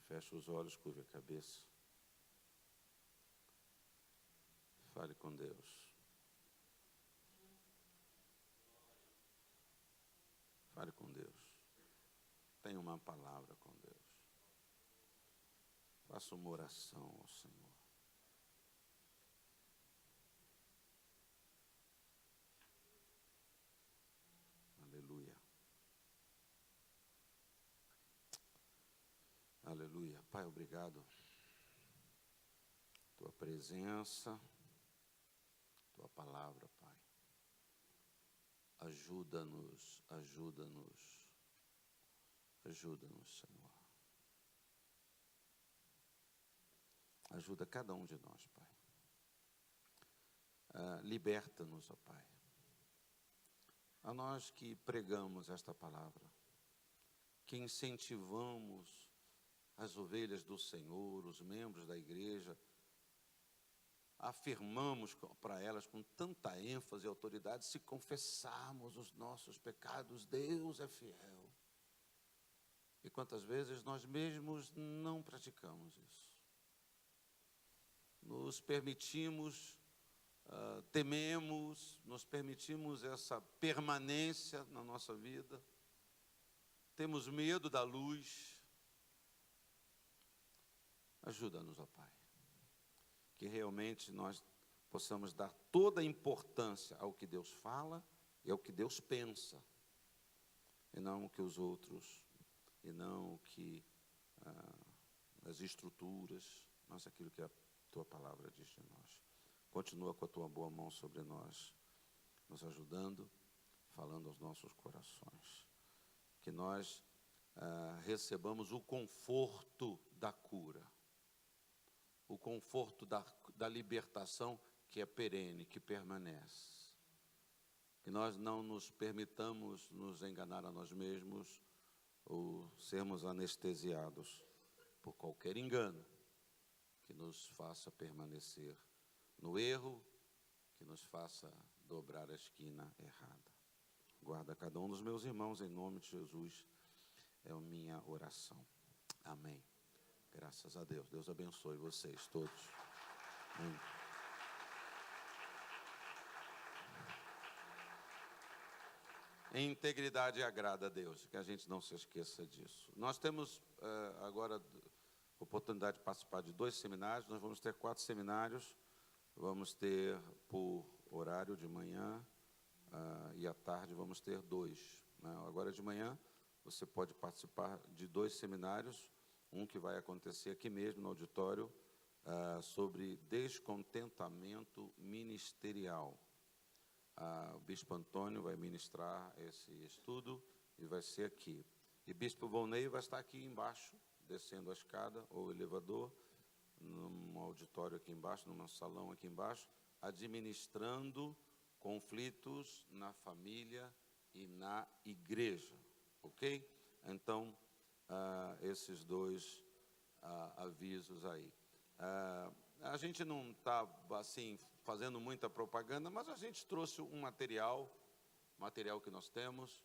Feche os olhos, curve a cabeça. Fale com Deus. Fale com Deus. Tenha uma palavra com Deus. Faça uma oração ao Senhor. Aleluia. Aleluia. Pai, obrigado. Tua presença, Tua palavra, Pai. Ajuda-nos, ajuda-nos, ajuda-nos, Senhor. Ajuda cada um de nós, Pai. Liberta-nos, ó Pai. A nós que pregamos esta palavra, que incentivamos as ovelhas do Senhor, os membros da igreja, afirmamos para elas com tanta ênfase e autoridade: se confessarmos os nossos pecados, Deus é fiel. E quantas vezes nós mesmos não praticamos isso? Nos permitimos, tememos, nos permitimos essa permanência na nossa vida, temos medo da luz. Ajuda-nos, ó Pai, que realmente nós possamos dar toda a importância ao que Deus fala e ao que Deus pensa, e não o que os outros, e não o que as estruturas, mas aquilo que a Tua palavra diz de nós. Continua com a Tua boa mão sobre nós, nos ajudando, falando aos nossos corações. Que nós recebamos o conforto da cura, o conforto da libertação, que é perene, que permanece. Que nós não nos permitamos nos enganar a nós mesmos ou sermos anestesiados por qualquer engano que nos faça permanecer no erro, que nos faça dobrar a esquina errada. Guarda cada um dos meus irmãos em nome de Jesus, é a minha oração. Amém. Graças a Deus. Deus abençoe vocês todos. Amém. Integridade agrada a Deus, que a gente não se esqueça disso. Nós temos agora oportunidade de participar de 2 seminários. Nós vamos ter 4 seminários. Vamos ter por horário de manhã e à tarde vamos ter 2. Agora de manhã você pode participar de 2 seminários. Um que vai acontecer aqui mesmo no auditório, sobre descontentamento ministerial. O Bispo Antônio vai ministrar esse estudo e vai ser aqui. E Bispo Volney vai estar aqui embaixo, descendo a escada ou elevador, num auditório aqui embaixo, num salão aqui embaixo, administrando conflitos na família e na igreja, ok? Então, esses 2 avisos aí. A gente não está assim fazendo muita propaganda, mas a gente trouxe um material que nós temos,